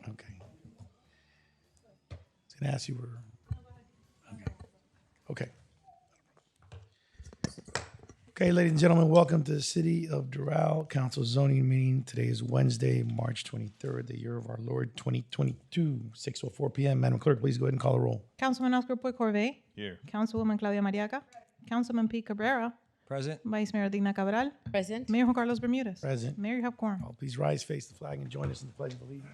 Okay. I was going to ask you where. Okay. Okay, ladies and gentlemen, welcome to the City of Doral Council Zoning Meeting. Today is Wednesday, March 23rd, the year of our Lord 2022, 6:04 p.m. Madam Clerk, please go ahead and call the roll. Councilman Oscar Puig Corvée. Here. Councilwoman Claudia Mariaca. Councilman Pete Cabrera. Present. Vice Mayor Dina Cabral. Present. Mayor Juan Carlos Bermudez. Present. Mayor, you have quorum. All please rise, face the flag, and join us in the Pledge of Allegiance.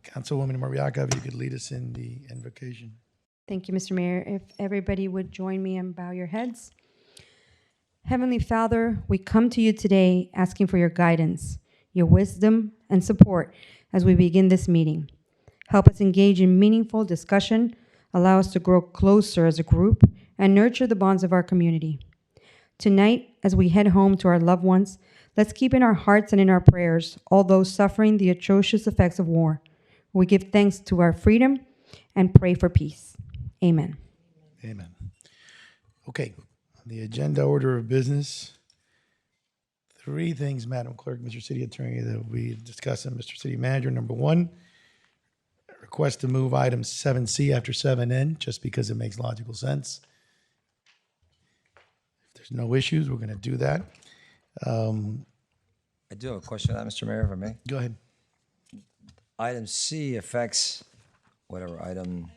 Councilwoman Mariaca, if you could lead us in the invocation. Thank you, Mr. Mayor. If everybody would join me and bow your heads. Heavenly Father, we come to you today asking for your guidance, your wisdom, and support as we begin this meeting. Help us engage in meaningful discussion, allow us to grow closer as a group, and nurture the bonds of our community. Tonight, as we head home to our loved ones, let's keep in our hearts and in our prayers all those suffering the atrocious effects of war. We give thanks to our freedom and pray for peace. Amen. Amen. Okay, the agenda order of business. Three things, Madam Clerk, Mr. City Attorney, that we discussed, and Mr. City Manager. Number one, request to move item 7C after 7N, just because it makes logical sense. If there's no issues, we're going to do that. I do have a question on that, Mr. Mayor, if I may. Go ahead. Item C affects whatever, item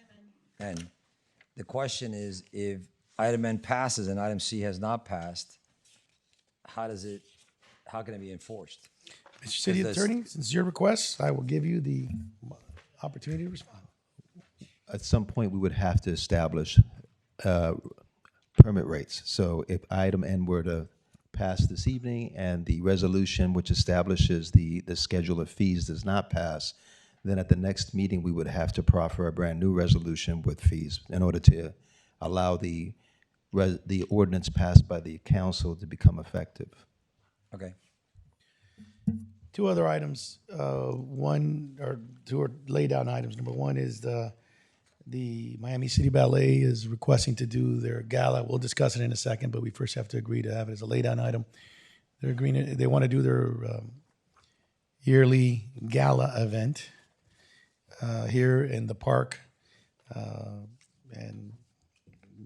N. The question is, if item N passes and item C has not passed, how can it be enforced? Mr. City Is this- Attorney, since your request, I will give you the opportunity to respond. At some point, we would have to establish permit rates. So if item N were to pass this evening and the resolution which establishes the schedule of fees does not pass, then at the next meeting, we would have to proffer a brand-new resolution with fees in order to allow the ordinance passed by the council to become effective. Okay. Two other items, two are laid down items. Number one is the Miami City Ballet is requesting to do their gala. We'll discuss it in a second, but we first have to agree to have it as a lay down item. They're agreeing, they want to do their yearly gala event here in the park. And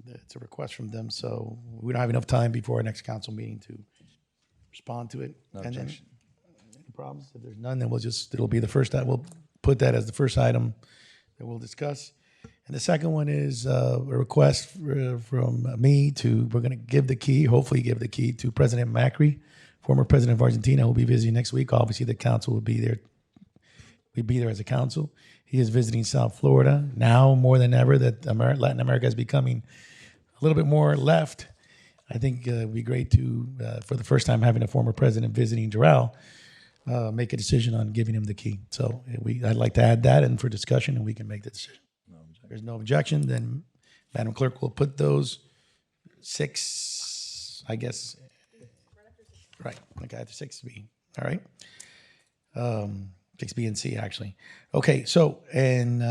it's a request from them, so we don't have enough time before our next council meeting to respond to it. No And then- objection. Any problems? If there's none, then it'll be the first, we'll put that as the first item that we'll discuss. And the second one is a request from me we're going to give the key, hopefully give the key to President Macri, former president of Argentina, who will be visiting next week. Obviously, the council will be there. We'd be there as a council. He is visiting South Florida now more than ever that Latin America is becoming a little bit more left. I think it would be great to, for the first time having a former president visiting Doral, make a decision on giving him the key. So I'd like to add that in for discussion, and we can make the decision. If there's no objection, then Madam Clerk will put those 6, I guess. Right, okay, after 6B, all right? 6B and C, actually. Okay, so, and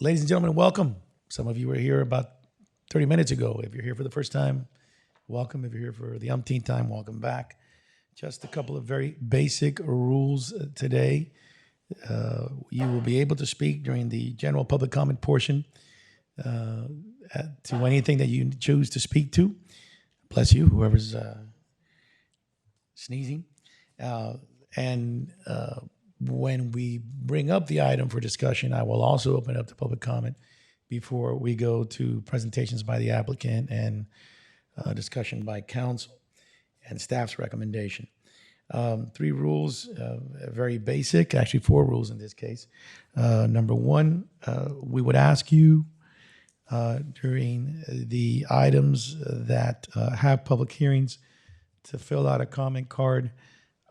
ladies and gentlemen, welcome. Some of you were here about 30 minutes ago. If you're here for the first time, welcome. If you're here for the umpteenth time, welcome back. Just a couple of very basic rules today. You will be able to speak during the general public comment portion to anything that you choose to speak to. Bless you, whoever's sneezing. And when we bring up the item for discussion, I will also open up to public comment before we go to presentations by the applicant and discussion by council and staff's recommendation. 3 rules, very basic, actually 4 rules in this case. Number 1, we would ask you during the items that have public hearings to fill out a comment card.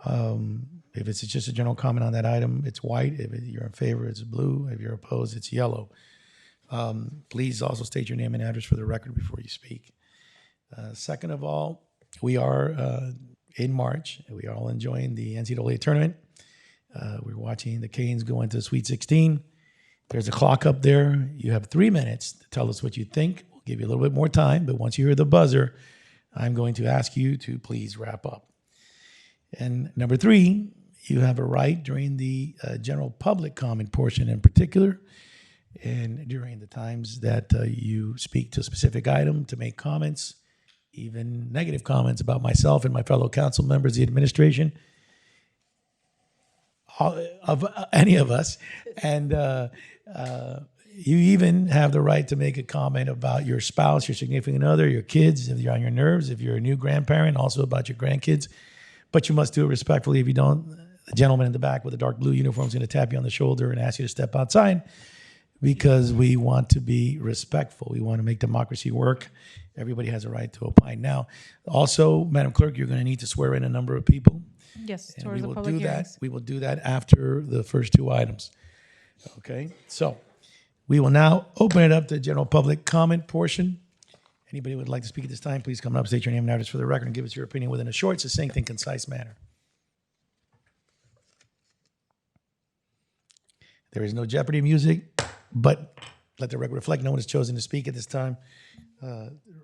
If it's just a general comment on that item, it's white. If you're in favor, it's blue. If you're opposed, it's yellow. Please also state your name and address for the record before you speak. Second of all, we are in March. We are all enjoying the NCAA tournament. We're watching the Canes go into Sweet 16. There's a clock up there. You have 3 minutes to tell us what you think. We'll give you a little bit more time, but once you hear the buzzer, I'm going to ask you to please wrap up. And number 3, you have a right during the general public comment portion in particular, and during the times that you speak to a specific item, to make comments, even negative comments about myself and my fellow council members, the administration, of any of us. And you even have the right to make a comment about your spouse, your significant other, your kids, if you're on your nerves, if you're a new grandparent, also about your grandkids. But you must do it respectfully. If you don't, the gentleman in the back with the dark blue uniform is going to tap you on the shoulder and ask you to step outside, because we want to be respectful. We want to make democracy work. Everybody has a right to opine. Now, also, Madam Clerk, you're going to need to swear in a number of people. Yes, And towards we the will public do that. hearings. We will do that after the first 2 items. Okay, so we will now open it up to general public comment portion. Anybody who would like to speak at this time, please come up, state your name and address for the record, and give us your opinion within a short, succinct, and concise manner. There is no Jeopardy music, but let the record reflect no one has chosen to speak at this time.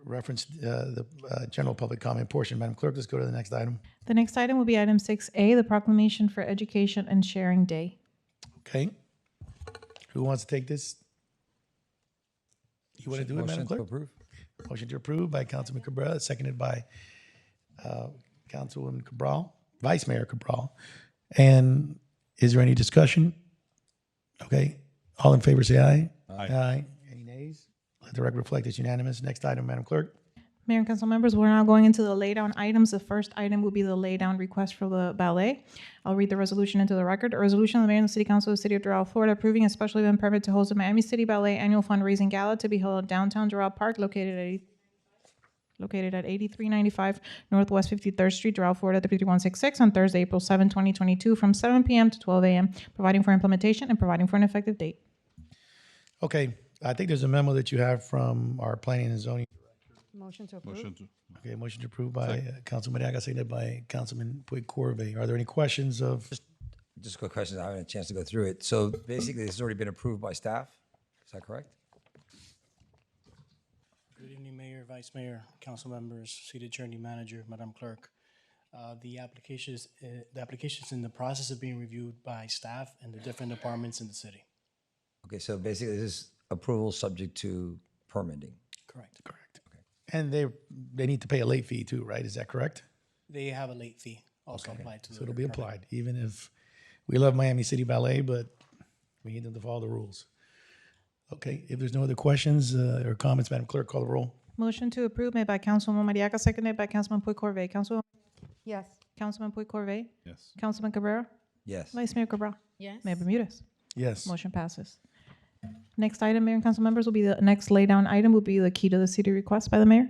Reference the general public comment portion. Madam Clerk, let's go to the next item. The next item will be item 6A, the Proclamation for Education and Sharing Day. Okay. Who wants to take this? You want to do it, Madam Motion to Clerk? approve? Motion to approve by Councilman Cabrera, seconded by Councilwoman Cabral, Vice Mayor Cabral. And is there any discussion? Okay. All in favor, say aye. Aye. Any nays? Let the record reflect it's unanimous. Next item, Madam Clerk. Mayor and council members, we're now going into the lay-down items. The first item will be the lay-down request for the ballet. I'll read the resolution into the record. A resolution of the mayor and the city council of the city of Doral, Florida, approving a special event permit to host a Miami City Ballet annual fundraising gala to be held at downtown Doral Park, located at 8395 Northwest 53rd Street, Doral, Florida, 33166, on Thursday, April 7, 2022, from 7 p.m. to 12 a.m., providing for implementation and providing for an effective date. Okay. I think there's a memo that you have from our planning and zoning. Motion to approve. Okay, motion to approve by Councilman Mariaga, seconded by Councilman Puig Corvey. Are there any questions of? Just a quick question. I haven't had a chance to go through it. So basically, this has already been approved by staff. Is that correct? Good evening, Mayor, Vice Mayor, council members, City Attorney Manager, Madam Clerk. The application's in the process of being reviewed by staff and the different departments in the city. Okay, so basically, this is approval subject to permitting. Correct. Correct. And they need to pay a late fee too, right? Is that correct? They have a late fee also applied to So the it'll be permit. applied, even if we love Miami City Ballet, but we need them to follow the rules. Okay, if there's no other questions or comments, Madam Clerk, call the roll. Motion to approve made by Councilwoman Mariaca, seconded by Councilman Puig Corvey. Yes. Councilman Puig Corvey. Yes. Councilman Cabrera. Yes. Vice Mayor Cabral. Yes. Mayor Bermudez. Yes. Motion passes. Next item, Mayor and council members, will be the next lay-down item will be the key to the city request by the mayor.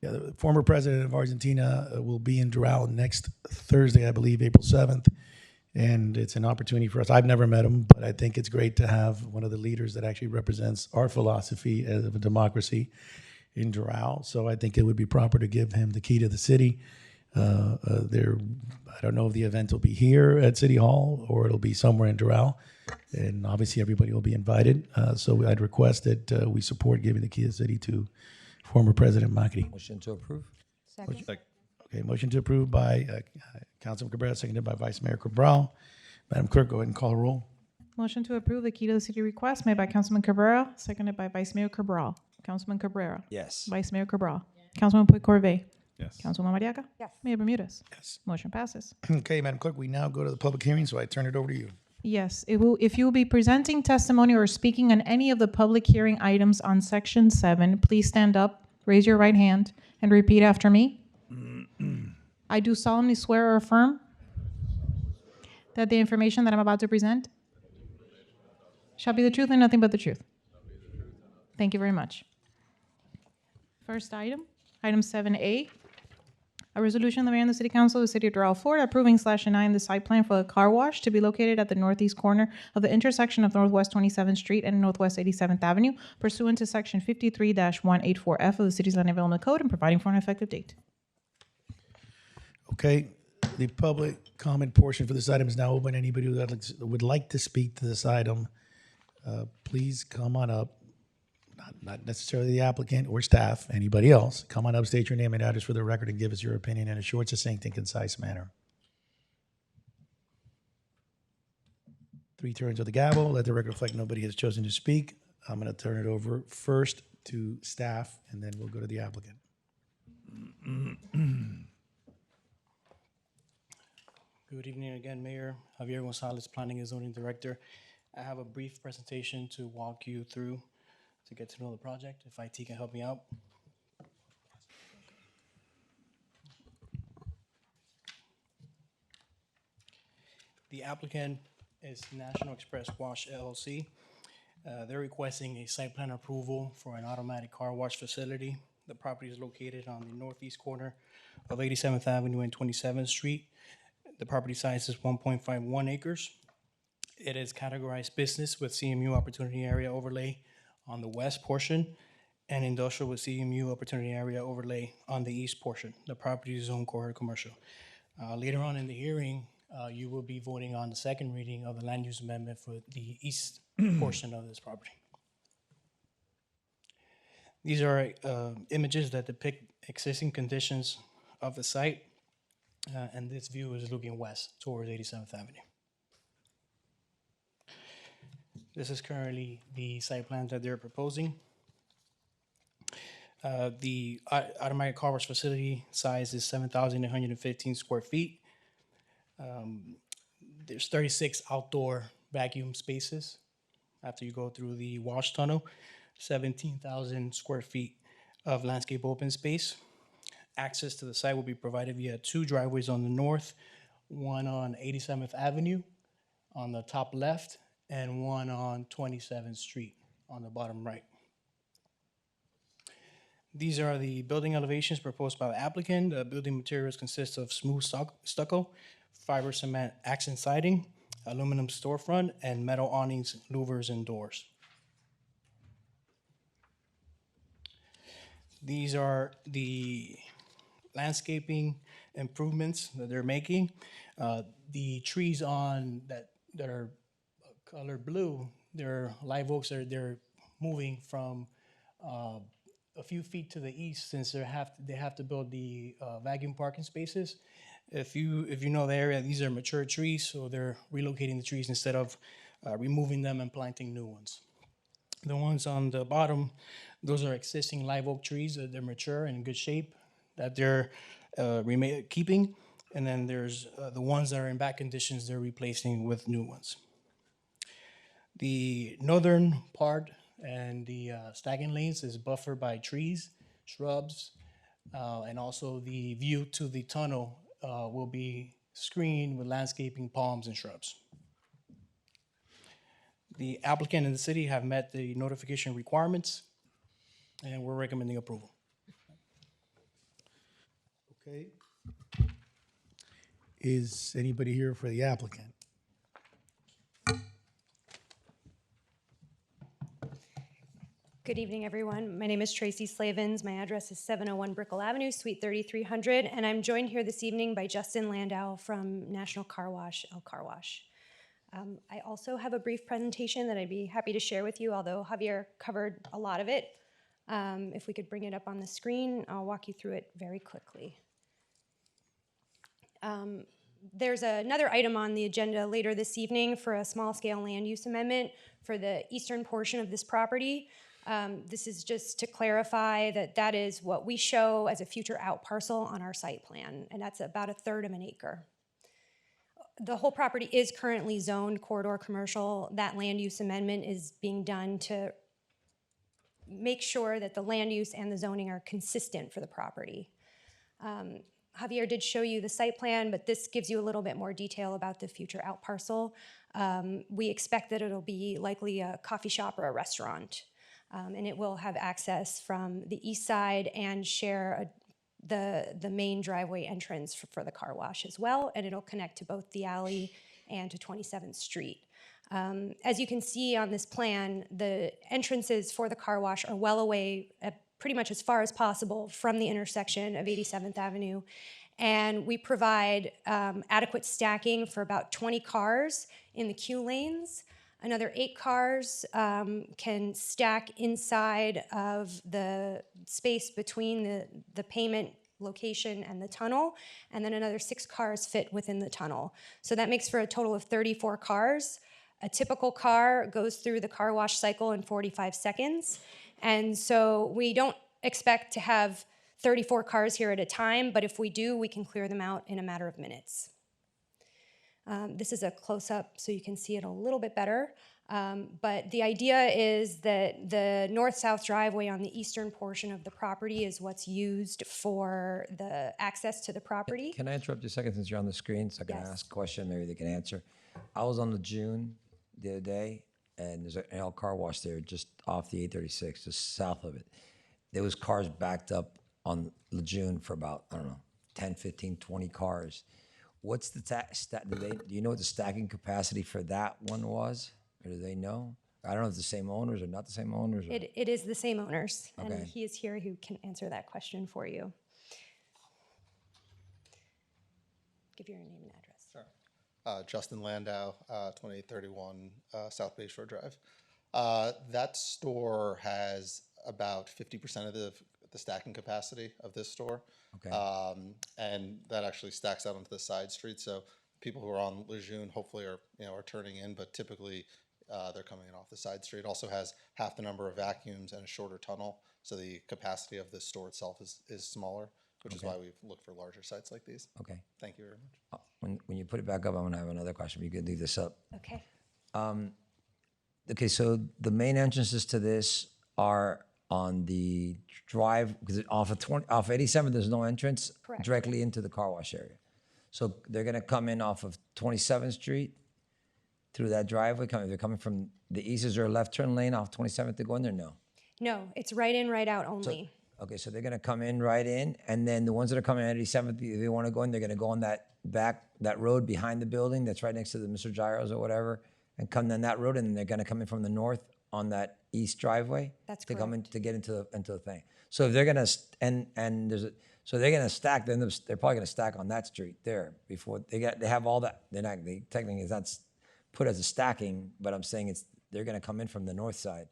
Yeah, the former president of Argentina will be in Doral next Thursday, I believe, April 7th. And it's an opportunity for us. I've never met him, but I think it's great to have one of the leaders that actually represents our philosophy of a democracy in Doral. So I think it would be proper to give him the key to the city. I don't know if the event will be here at City Hall or it'll be somewhere in Doral. And obviously, everybody will be invited. So I'd request that we support giving the key to the city to former President Macri. Motion to approve? Second. Okay, motion to approve by Councilman Cabrera, seconded by Vice Mayor Cabral. Madam Clerk, go ahead and call a roll. Motion to approve the key to the city request made by Councilman Cabrera, seconded by Vice Mayor Cabral. Councilman Cabrera. Yes. Vice Mayor Cabral. Councilman Puig Corvey. Yes. Councilwoman Mariaca. Yes. Mayor Bermudez. Yes. Motion passes. Okay, Madam Clerk, we now go to the public hearing, so I turn it over to you. Yes, if you will be presenting testimony or speaking on any of the public hearing items on Section 7, please stand up, raise your right hand, and repeat after me. I do solemnly swear or affirm that the information that I'm about to present shall be the truth and nothing but the truth. Thank you very much. First item, item 7A. A resolution of the mayor and the city council of the city of Doral, Florida, approving / denying the site plan for a car wash to be located at the northeast corner of the intersection of Northwest 27th Street and Northwest 87th Avenue pursuant to section 53-184F of the city's land development code and providing for an effective date. Okay, The public comment portion for this item is now open. Anybody who would like to speak to this item, please come on up. Not necessarily the applicant or staff, anybody else. Come on up, state your name and address for the record, and give us your opinion in a short, succinct, and concise manner. 3 turns of the gavel. Let the record reflect nobody has chosen to speak. I'm going to turn it over first to staff, and then we'll go to the applicant. Good evening again, Mayor. Javier Gonzalez, Planning and Zoning Director. I have a brief presentation to walk you through to get to know the project, if IT can help me out. The applicant is National Express Wash LLC. They're requesting a site plan approval for an automatic car wash facility. The property is located on the northeast corner of 87th Avenue and 27th Street. The property size is 1.51 acres. It is categorized business with CMU opportunity area overlay on the west portion and industrial with CMU opportunity area overlay on the east portion. The property is zoned core commercial. Later on in the hearing, you will be voting on the second reading of the land use amendment for the east portion of this property. These are images that depict existing conditions of the site, and this view is looking west towards 87th Avenue. This is currently the site plan that they're proposing. The automatic car wash facility size is 7,115 square feet. There's 36 outdoor vacuum spaces after you go through the wash tunnel, 17,000 square feet of landscape open space. Access to the site will be provided via 2 driveways on the north, one on 87th Avenue on the top left, and one on 27th Street on the bottom right. These are the building elevations proposed by the applicant. The building materials consist of smooth stucco, fiber cement accent siding, aluminum storefront, and metal awnings, louvers, and doors. These are the landscaping improvements that they're making. The trees on that are color blue, they're live oaks. They're moving from a few feet to the east since they have to build the vacuum parking spaces. If you know the area, these are mature trees, so they're relocating the trees instead of removing them and planting new ones. The ones on the bottom, those are existing live oak trees. They're mature and in good shape that they're keeping. And then there's the ones that are in bad conditions, they're replacing with new ones. The northern part and the staging lanes is buffered by trees, shrubs, and also the view to the tunnel will be screened with landscaping, palms, and shrubs. The applicant and the city have met the notification requirements, and we're recommending approval. Okay. Is anybody here for the applicant? Good evening, everyone. My name is Tracy Slavens. My address is 701 Brickell Avenue, Suite 3300, and I'm joined here this evening by Justin Landau from National Car Wash, El Car Wash. I also have a brief presentation that I'd be happy to share with you, although Javier covered a lot of it. If we could bring it up on the screen, I'll walk you through it very quickly. There's another item on the agenda later this evening for a small-scale land use amendment for the eastern portion of this property. This is just to clarify that that is what we show as a future out parcel on our site plan, and that's about 1/3 of an acre. The whole property is currently zoned corridor commercial. That land use amendment is being done to make sure that the land use and the zoning are consistent for the property. Javier did show you the site plan, but this gives you a little bit more detail about the future out parcel. We expect that it'll be likely a coffee shop or a restaurant, and it will have access from the east side and share the main driveway entrance for the car wash as well, and it'll connect to both the alley and to 27th Street. As you can see on this plan, the entrances for the car wash are well away pretty much as far as possible from the intersection of 87th Avenue. And we provide adequate stacking for about 20 cars in the queue lanes. Another 8 cars can stack inside of the space between the pavement location and the tunnel, and then another 6 cars fit within the tunnel. So that makes for a total of 34 cars. A typical car goes through the car wash cycle in 45 seconds. And so we don't expect to have 34 cars here at a time, but if we do, we can clear them out in a matter of minutes. This is a close-up so you can see it a little bit better. But the idea is that the north-south driveway on the eastern portion of the property is what's used for the access to the property. Can I interrupt you a second since you're on the screen so I can Yes. ask a question, maybe they can answer? I was on the June the other day, and there's an L car wash there just off the 836, just south of it. There was cars backed up on Lejeune for about, I don't know, 10, 15, 20 cars. What's the do you know what the stacking capacity for that one was? Or do they know? I don't know if it's the same owners or not the same owners. Or, It is the same owners, and Okay. he is here who can answer that question for you. Give your name and address. Justin Landau, 2831 South Bay Shore Drive. That store has about 50% of the stacking capacity of this store. Okay. And that actually stacks out onto the side street. So people who are on Lejeune hopefully are turning in, but typically they're coming in off the side street. Also has half the number of vacuums and a shorter tunnel. So the capacity of the store itself is smaller, which is why we've looked for larger sites like these. okay. Thank you very much. When you put it back up, I'm going to have another question. You could leave this up. Okay. Okay, so the main entrances to this are on the drive, because off 87th, there's no entrance Correct. directly into the car wash area. So they're gonna come in off of 27th Street through that driveway. They're coming from the east. Is there a left turn lane off 27th to go in there? No. No, it's right in, right out only. Okay, so they're gonna come in right in, and then the ones that are coming at 87th, if they wanna go in, they're gonna go on that road behind the building that's right next to the Mr. Gyros or whatever, and come down that road, and then they're gonna come in from the north on that east driveway. That's to come in correct. to get into the thing. So if they're gonna so they're gonna stack, then they're probably gonna stack on that street there before they have all that. Technically it's not put as a stacking, but I'm saying they're gonna come in from the north side.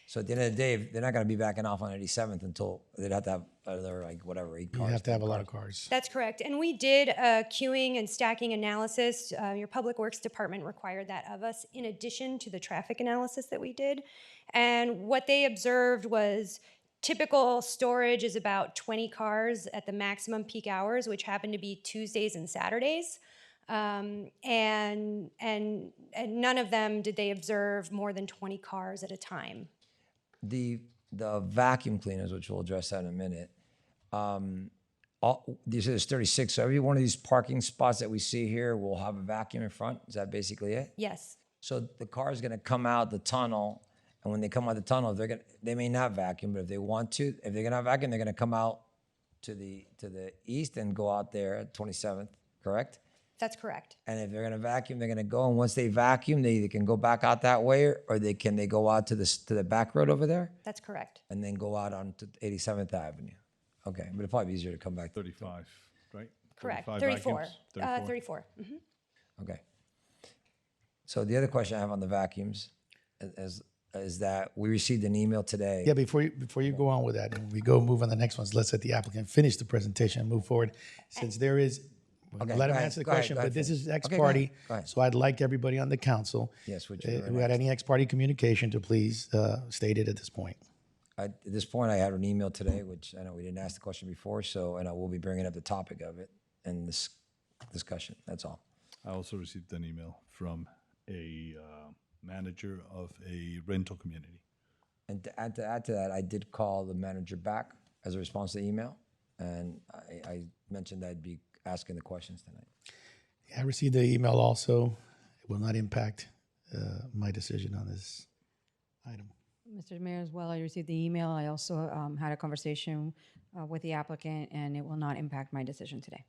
So at the end of the day, they're not gonna be backing off on 87th until they'd have to have another 8 You cars. have to have a lot of cars. That's correct. And we did a queuing and stacking analysis. Your Public Works Department required that of us in addition to the traffic analysis that we did. And what they observed was typical storage is about 20 cars at the maximum peak hours, which happen to be Tuesdays and Saturdays. And none of them did they observe more than 20 cars at a time. The vacuum cleaners, which we'll address that in a minute, there's 36. So every one of these parking spots that we see here will have a vacuum in front. Is that basically it? Yes. So the car is going to come out the tunnel, and when they come out the tunnel, they may not vacuum, but if they want to, if they're going to vacuum, they're going to come out to the east and go out there at 27th, correct? That's correct. And if they're going to vacuum, they're going to go, and once they vacuum, they either can go back out that way, or they go out to the back road over there, That's correct. and then go out onto 87th Avenue. Okay, but it'd probably be easier to come back. 35, right? Correct. 35 34. vacuums? 34. Mhm. Okay. So the other question I have on the vacuums is that we received an email today. Yeah, before you go on with that, and we move on the next ones, let's let the applicant finish the presentation and move forward. Since there is, Okay, let go him ahead, answer the go ahead, question, go but ahead, this is finish. ex Okay, go parte. ahead, go ahead. So I'd like everybody on the council Yes, which who had any ex parte communication to please state it at this point. At this point, I had an email today, which I know we didn't ask the question before, and I will be bringing up the topic of it in this discussion. That's all. I also received an email from a manager of a rental community. And to add to that, I did call the manager back as a response to the email, and I mentioned I'd be asking the questions tonight. I received the email also. It will not impact my decision on this item. Mr. Mayor, as well, I received the email. I also had a conversation with the applicant, and it will not impact my decision today.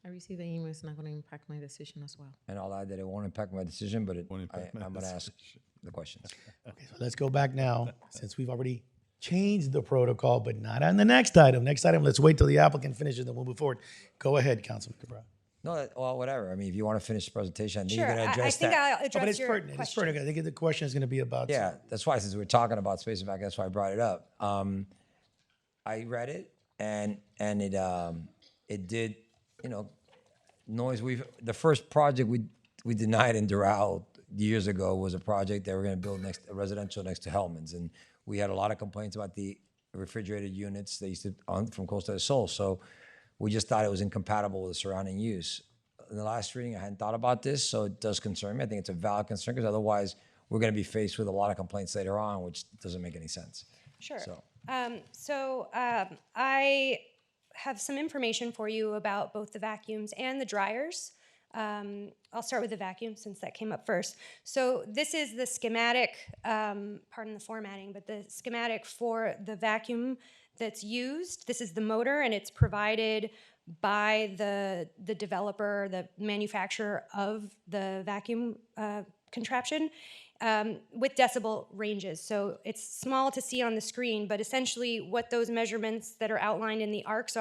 I received the email. It's not going to impact my decision as well. And I'll add that it won't impact my decision, but Won't impact my I'm going to ask decision. the questions. Okay, so let's go back now, since we've already change the protocol, but not on the next item. Next item, let's wait till the applicant finishes, then we'll move forward. Go ahead, Councilman Cabral. No, well, whatever. I mean, if you want to finish the presentation, I think Sure, you're going to I address think that. I'll Oh, but address it's your pertinent. It's question. pertinent. I think the question is going to be about. Yeah, that's why since we're talking about space and vacuum, that's why I brought it up. I read it and it did, noise. The first project we denied in Doral years ago was a project they were going to build a residential next to Hellman's, and we had a lot of complaints about the refrigerated units they used to from Costa del Sol. So we just thought it was incompatible with the surrounding use. In the last reading, I hadn't thought about this, so it does concern me. I think it's a valid concern because otherwise we're going to be faced with a lot of complaints later on, which doesn't make any sense. Sure. So. I have some information for you about both the vacuums and the dryers. I'll start with the vacuum since that came up first. So this is the schematic, pardon the formatting, but the schematic for the vacuum that's used. This is the motor, and it's provided by the developer, the manufacturer of the vacuum contraption. With decibel ranges. So it's small to see on the screen, but essentially what those measurements that are outlined in the arcs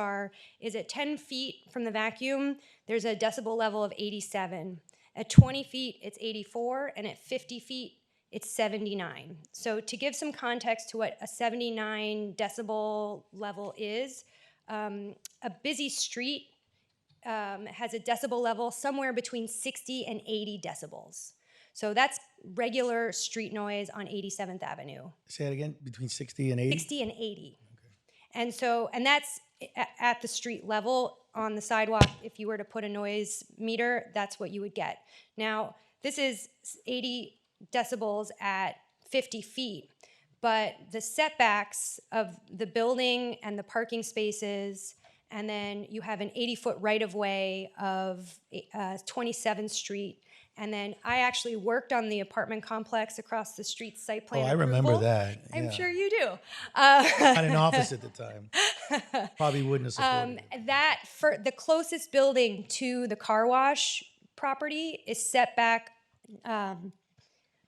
is at 10 feet from the vacuum, there's a decibel level of 87. At 20 feet, it's 84, and at 50 feet, it's 79. So to give some context to what a 79 decibel level is, a busy street has a decibel level somewhere between 60 and 80 decibels. So that's regular street noise on 87th Avenue. Say it again, between 60 and 80? 60 and 80. Okay. And that's at the street level. On the sidewalk, if you were to put a noise meter, that's what you would get. Now, this is 80 decibels at 50 feet, but the setbacks of the building and the parking spaces, and then you have an 80-foot right-of-way of 27th Street. And then I actually worked on the apartment complex across the street site plan I remember approval. that, I'm yeah. sure you do. Had an office at the time. Probably wouldn't have supported it. That for the closest building to the car wash property is set back, I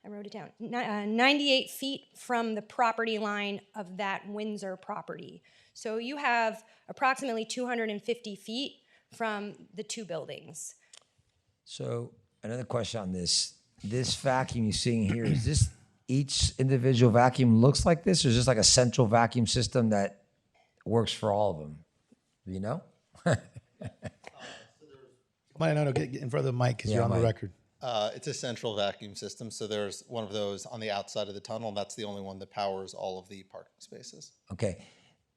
wrote it down, 98 feet from the property line of that Windsor property. So you have approximately 250 feet from the two buildings. So another question on this vacuum you're seeing here, is this each individual vacuum looks like this, or is this like a central vacuum system that works for all of them? Do you know? No, get in front of the mic because you're on the Mike. record. It's a central vacuum system, so there's one of those on the outside of the tunnel, and that's the only one that powers all of the parking spaces. Okay.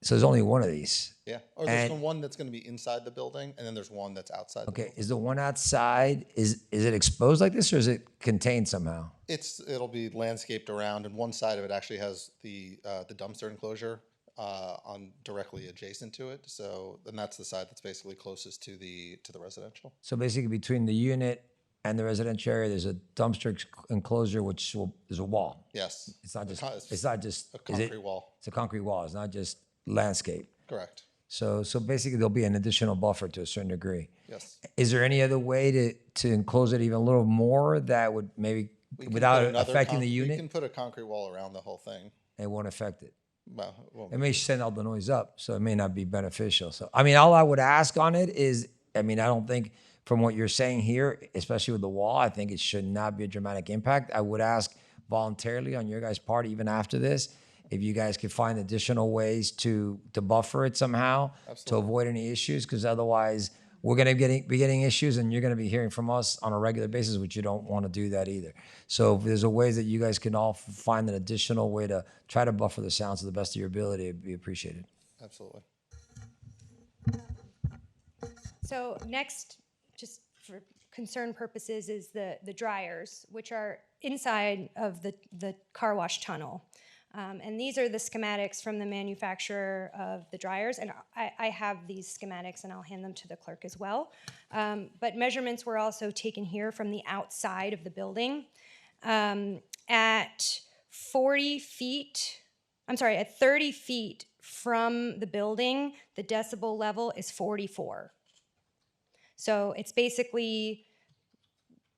So there's only one of these. Yeah, or there's And- one that's going to be inside the building, and then there's one that's outside. Okay. Is the one outside, is it exposed like this, or is it contained somehow? It'll be landscaped around, and one side of it actually has the dumpster enclosure on directly adjacent to it. So, and that's the side that's basically closest to the residential. So basically between the unit and the residential area, there's a dumpster enclosure, there's a wall. Yes. It's not just, a concrete wall. It's a concrete wall. It's not just landscape. Correct. So basically there'll be an additional buffer to a certain degree. Yes. Is there any other way to enclose it even a little more that would maybe, We can without put another affecting the We unit, can put a concrete wall around the whole thing. it won't affect it? Well, It may send all the noise up, so it may not be beneficial. So, I mean, all I would ask on it is, I mean, I don't think from what you're saying here, especially with the wall, I think it should not be a dramatic impact. I would ask voluntarily on your guys' part, even after this, if you guys could find additional ways to buffer it somehow to avoid any issues, because otherwise we're going to be getting issues, and you're going to be hearing from us on a regular basis, which you don't want to do that either. So if there's a ways that you guys can all find an additional way to try to buffer the sounds to the best of your ability, it'd be appreciated. absolutely. So next, just for concern purposes, is the dryers, which are inside of the car wash tunnel. And these are the schematics from the manufacturer of the dryers. And I have these schematics, and I'll hand them to the clerk as well. But measurements were also taken here from the outside of the building. At 30 feet from the building, the decibel level is 44. So it's basically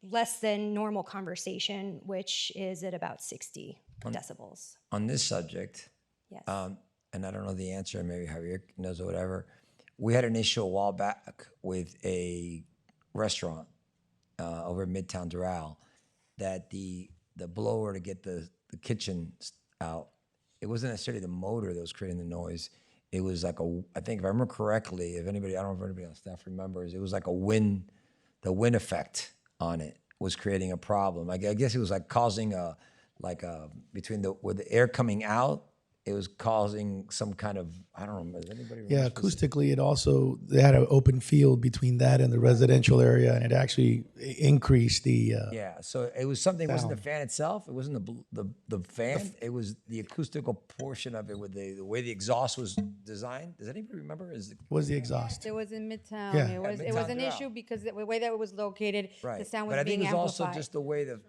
less than normal conversation, which is at about 60 decibels. On this subject, Yes. And I don't know the answer, maybe Javier knows or whatever. We had an issue a while back with a restaurant over in Midtown Doral that the blower to get the kitchen out, it wasn't necessarily the motor that was creating the noise. It was like I think if I remember correctly, if anybody, I don't know if anybody on staff remembers, it was like the wind effect on it was creating a problem. I guess it was like causing between with the air coming out, it was causing some kind of, I don't know, does anybody remember? Yeah, acoustically, they had an open field between that and the residential area, and it actually increased the. Yeah, so it was something. It wasn't the Sound. fan itself. It wasn't the fan. It was the acoustical portion of it with the way the exhaust was designed. Does anybody remember? Was the exhaust? It was in Midtown. Yeah. It was Midtown an Doral. issue because the way that it was located, Right. the sound was but I think being it was amplified. also just the way there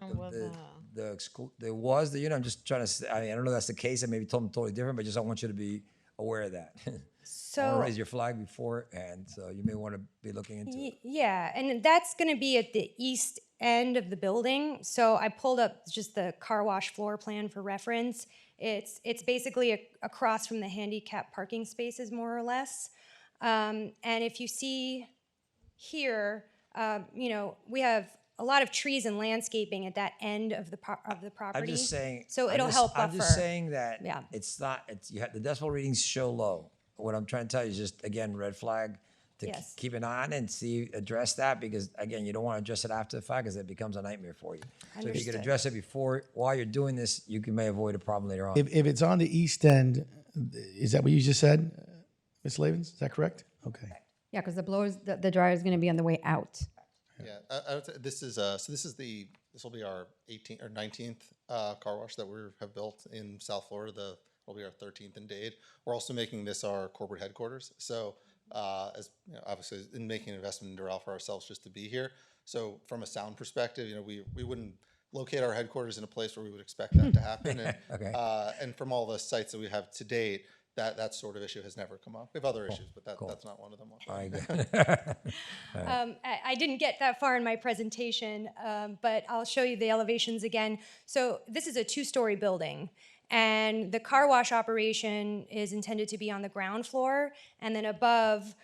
was the I'm just trying to. I don't know if that's the case. I maybe told them totally different, but just I want you to be aware of that. I want So to raise your flag before, and so you may want to be looking into it. yeah, and that's going to be at the east end of the building. So I pulled up just the car wash floor plan for reference. It's basically across from the handicap parking spaces, more or less. And if you see here, we have a lot of trees and landscaping at that end of the property. I'm just saying. So it'll help buffer. I'm just saying that Yeah. it's not. You have the decibel readings show low. What I'm trying to tell you is just again red flag to Yes. keep an eye on and address that because again you don't want to address it after the fact because it becomes a nightmare for you. So if you Understood. can address it before while you're doing this, you may avoid a problem later on. If it's on the east end, is that what you just said, Ms. Lavens? Is that correct? Okay. Yeah, because the dryer is going to be on the way out. Yeah, I would say this is this will be our 18th or 19th car wash that we have built in South Florida. Will be our 13th in Dade. We're also making this our corporate headquarters. So as obviously in making an investment in Doral for ourselves just to be here. So from a sound perspective, we wouldn't locate our headquarters in a place where we would expect that to happen. And, Okay. And from all the sites that we have to date, that sort of issue has never come up. We have other issues, but that's not one of them. All right, good. I didn't get that far in my presentation, but I'll show you the elevations again. So this is a 2-story building, and the car wash operation is intended to be on the ground floor, and then above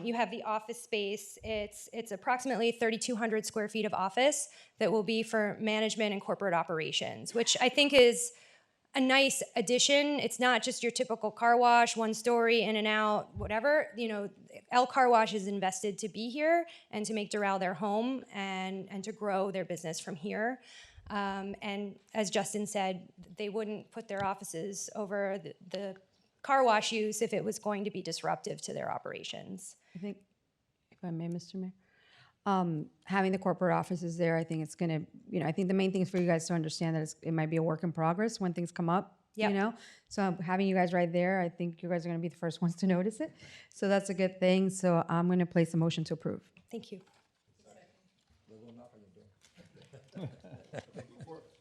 you have the office space. It's approximately 3,200 square feet of office that will be for management and corporate operations, which I think is a nice addition. It's not just your typical car wash, 1 story, in and out, whatever. El Car Wash is invested to be here and to make Doral their home and to grow their business from here. And as Justin said, they wouldn't put their offices over the car wash use if it was going to be disruptive to their operations. I think, if I may, Mr. Mayor, having the corporate offices there, I think it's going to, I think the main thing is for you guys to understand that it might be a work in progress when things come up, Yep. So having you guys right there, I think you guys are going to be the first ones to notice it. So that's a good thing. So I'm going to place a motion to approve. Thank you.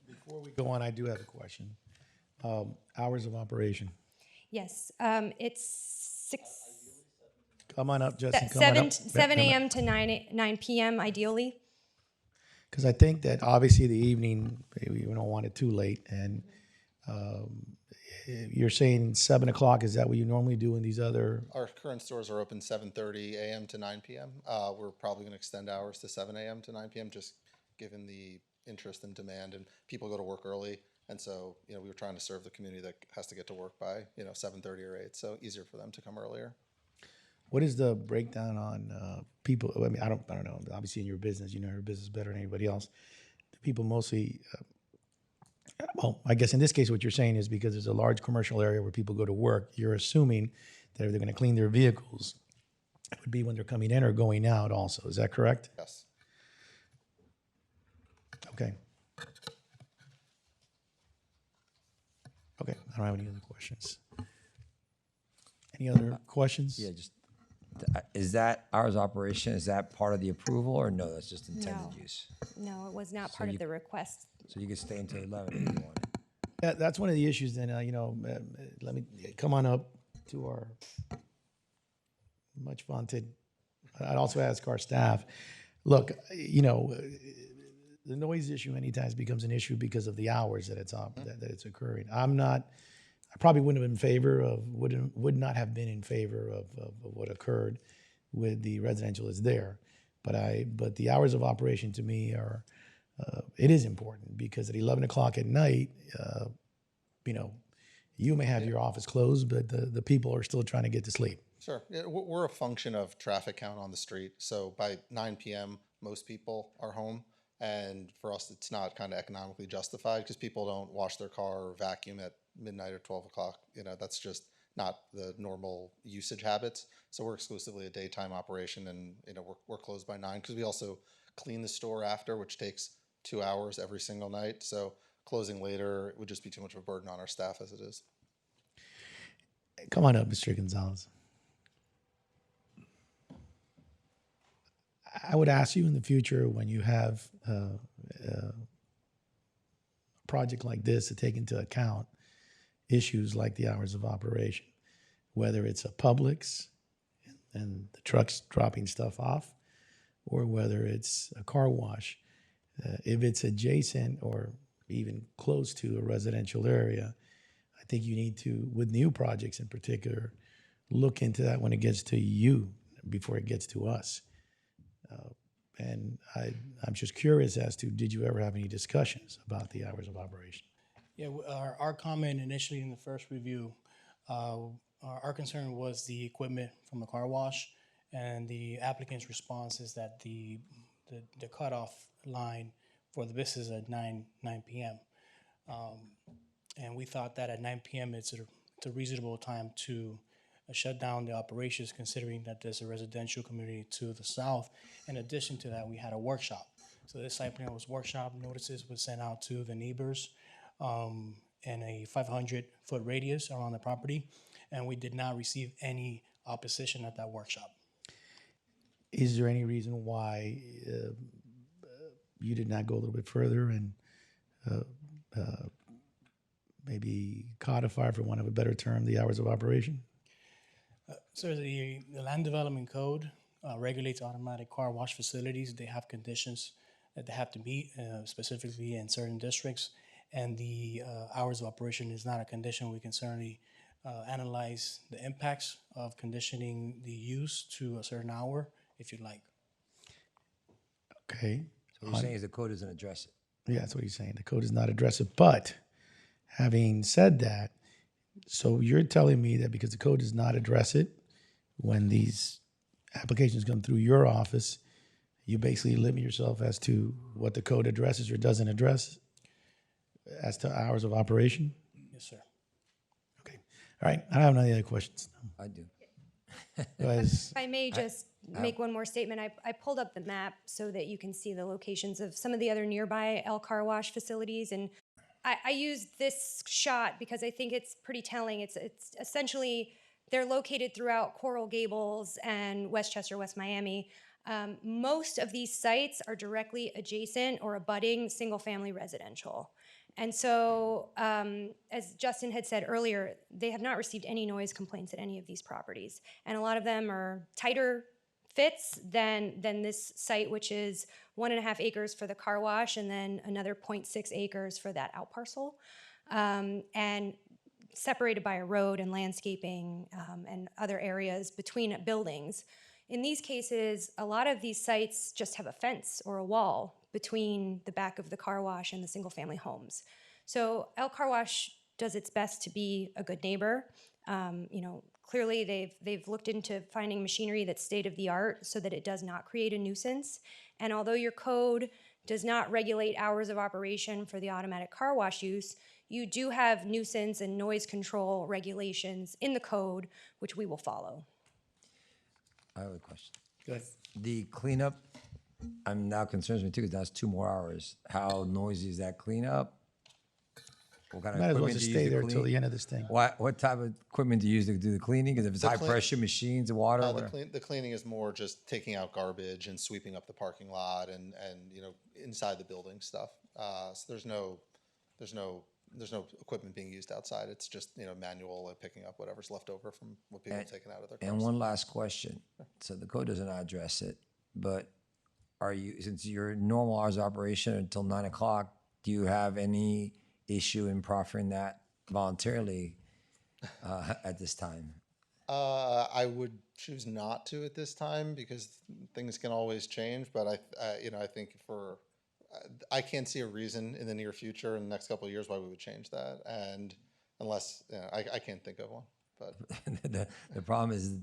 Before we go on, I do have a question. Hours of operation. Yes, it's 6, Come on up, Justin. Come on up. 7 a.m. to 9 p.m. ideally. Because I think that obviously the evening, we don't want it too late. And you're saying 7 o'clock, is that what you normally do in these other? Our current stores are open 7:30 a.m. to 9 p.m. We're probably going to extend hours to 7 a.m. to 9 p.m. just given the interest and demand, and people go to work early. And so, we were trying to serve the community that has to get to work by, 7:30 or 8. So easier for them to come earlier. What is the breakdown on people? I mean, I don't know. Obviously, in your business, you know your business better than anybody else. Do people mostly, well, I guess in this case, what you're saying is because there's a large commercial area where people go to work, you're assuming that if they're going to clean their vehicles, it would be when they're coming in or going out also. Is that correct? Yes. Okay. Okay, I don't have any other questions. Any other questions? Yeah, just is that hours of operation? Is that part of the approval or no? That's just intended No. use. No, it was not part of the request. So you can stay until 11 if you want. Yeah, that's one of the issues. Then let me come on up to our much vaunted. I'd also ask our staff. Look, the noise issue many times becomes an issue because of the hours that it's that it's occurring. I'm not I probably wouldn't have been in favor of, would not have been in favor of what occurred with the residential is there. But the hours of operation to me are, it is important because at 11 o'clock at night, you know, you may have your office closed, but the people are still trying to get to sleep. Sure. Yeah, we're a function of traffic count on the street. So by 9 p.m., most people are home. And for us, it's not kind of economically justified because people don't wash their car or vacuum at midnight or 12 o'clock. You know, that's just not the normal usage habits. So we're exclusively a daytime operation, and you know we're closed by 9 because we also clean the store after, which takes 2 hours every single night. So closing later would just be too much of a burden on our staff as it is. Come on up, Mr. Gonzalez. I would ask you in the future when you have a project like this to take into account issues like the hours of operation, whether it's a Publix and the trucks dropping stuff off, or whether it's a car wash. If it's adjacent or even close to a residential area, I think you need to, with new projects in particular, look into that when it gets to you before it gets to us. And I'm just curious as to, did you ever have any discussions about the hours of operation? Yeah, our comment initially in the first review, our concern was the equipment from the car wash, and the applicant's response is that the cutoff line for the business is at 9 p.m. And we thought that at 9 p.m. it's a reasonable time to shut down the operations, considering that there's a residential community to the south. In addition to that, we had a workshop. So this site plan was workshop. Notices were sent out to the neighbors in a 500-foot radius around the property, and we did not receive any opposition at that workshop. Is there any reason why you did not go a little bit further and maybe codify, for want of a better term, the hours of operation? So the Land Development Code regulates automatic car wash facilities. They have conditions that they have to meet, specifically in certain districts, and the hours of operation is not a condition. We can certainly analyze the impacts of conditioning the use to a certain hour, if you'd like. Okay. So what you're saying is the code doesn't address it. Yeah, that's what he's saying. The code does not address it. But having said that, so you're telling me that because the code does not address it, when these applications come through your office, you basically limit yourself as to what the code addresses or doesn't address as to hours of operation? Yes, sir. Okay. All right. I don't have any other questions. I do. If I may just make one more statement, I pulled up the map so that you can see the locations of some of the other nearby El Car Wash facilities, and I used this shot because I think it's pretty telling. It's essentially, they're located throughout Coral Gables and Westchester, West Miami. Most of these sites are directly adjacent or abutting single-family residential. And so, as Justin had said earlier, they have not received any noise complaints at any of these properties. And a lot of them are tighter fits than this site, which is 1.5 acres for the car wash and then another 0.6 acres for that out parcel. And separated by a road and landscaping and other areas between buildings. In these cases, a lot of these sites just have a fence or a wall between the back of the car wash and the single family homes. So El Car Wash does its best to be a good neighbor. Clearly they've looked into finding machinery that's state of the art so that it does not create a nuisance. And although your code does not regulate hours of operation for the automatic car wash use, you do have nuisance and noise control regulations in the code, which we will follow. I have a question. Go ahead. The cleanup, I'm now concerns me too, because that's 2 more hours. How noisy is that cleanup? What kind of Might as well equipment just do you use stay to there clean? till the end of this thing. What type of equipment do you use to do the cleaning? Because if it's The high clean- pressure machines, water, The, whatever. the cleaning is more just taking out garbage and sweeping up the parking lot and inside the building stuff. So there's no equipment being used outside. It's just manual and picking up whatever's left over from what people have taken out of their cars. And one last question. So the code doesn't address it, but since your normal hours of operation until 9 o'clock, do you have any issue in proffering that voluntarily at this time? I would choose not to at this time because things can always change. But I think I can't see a reason in the near future in the next couple of years why we would change that. And unless, I can't think of one. But The problem is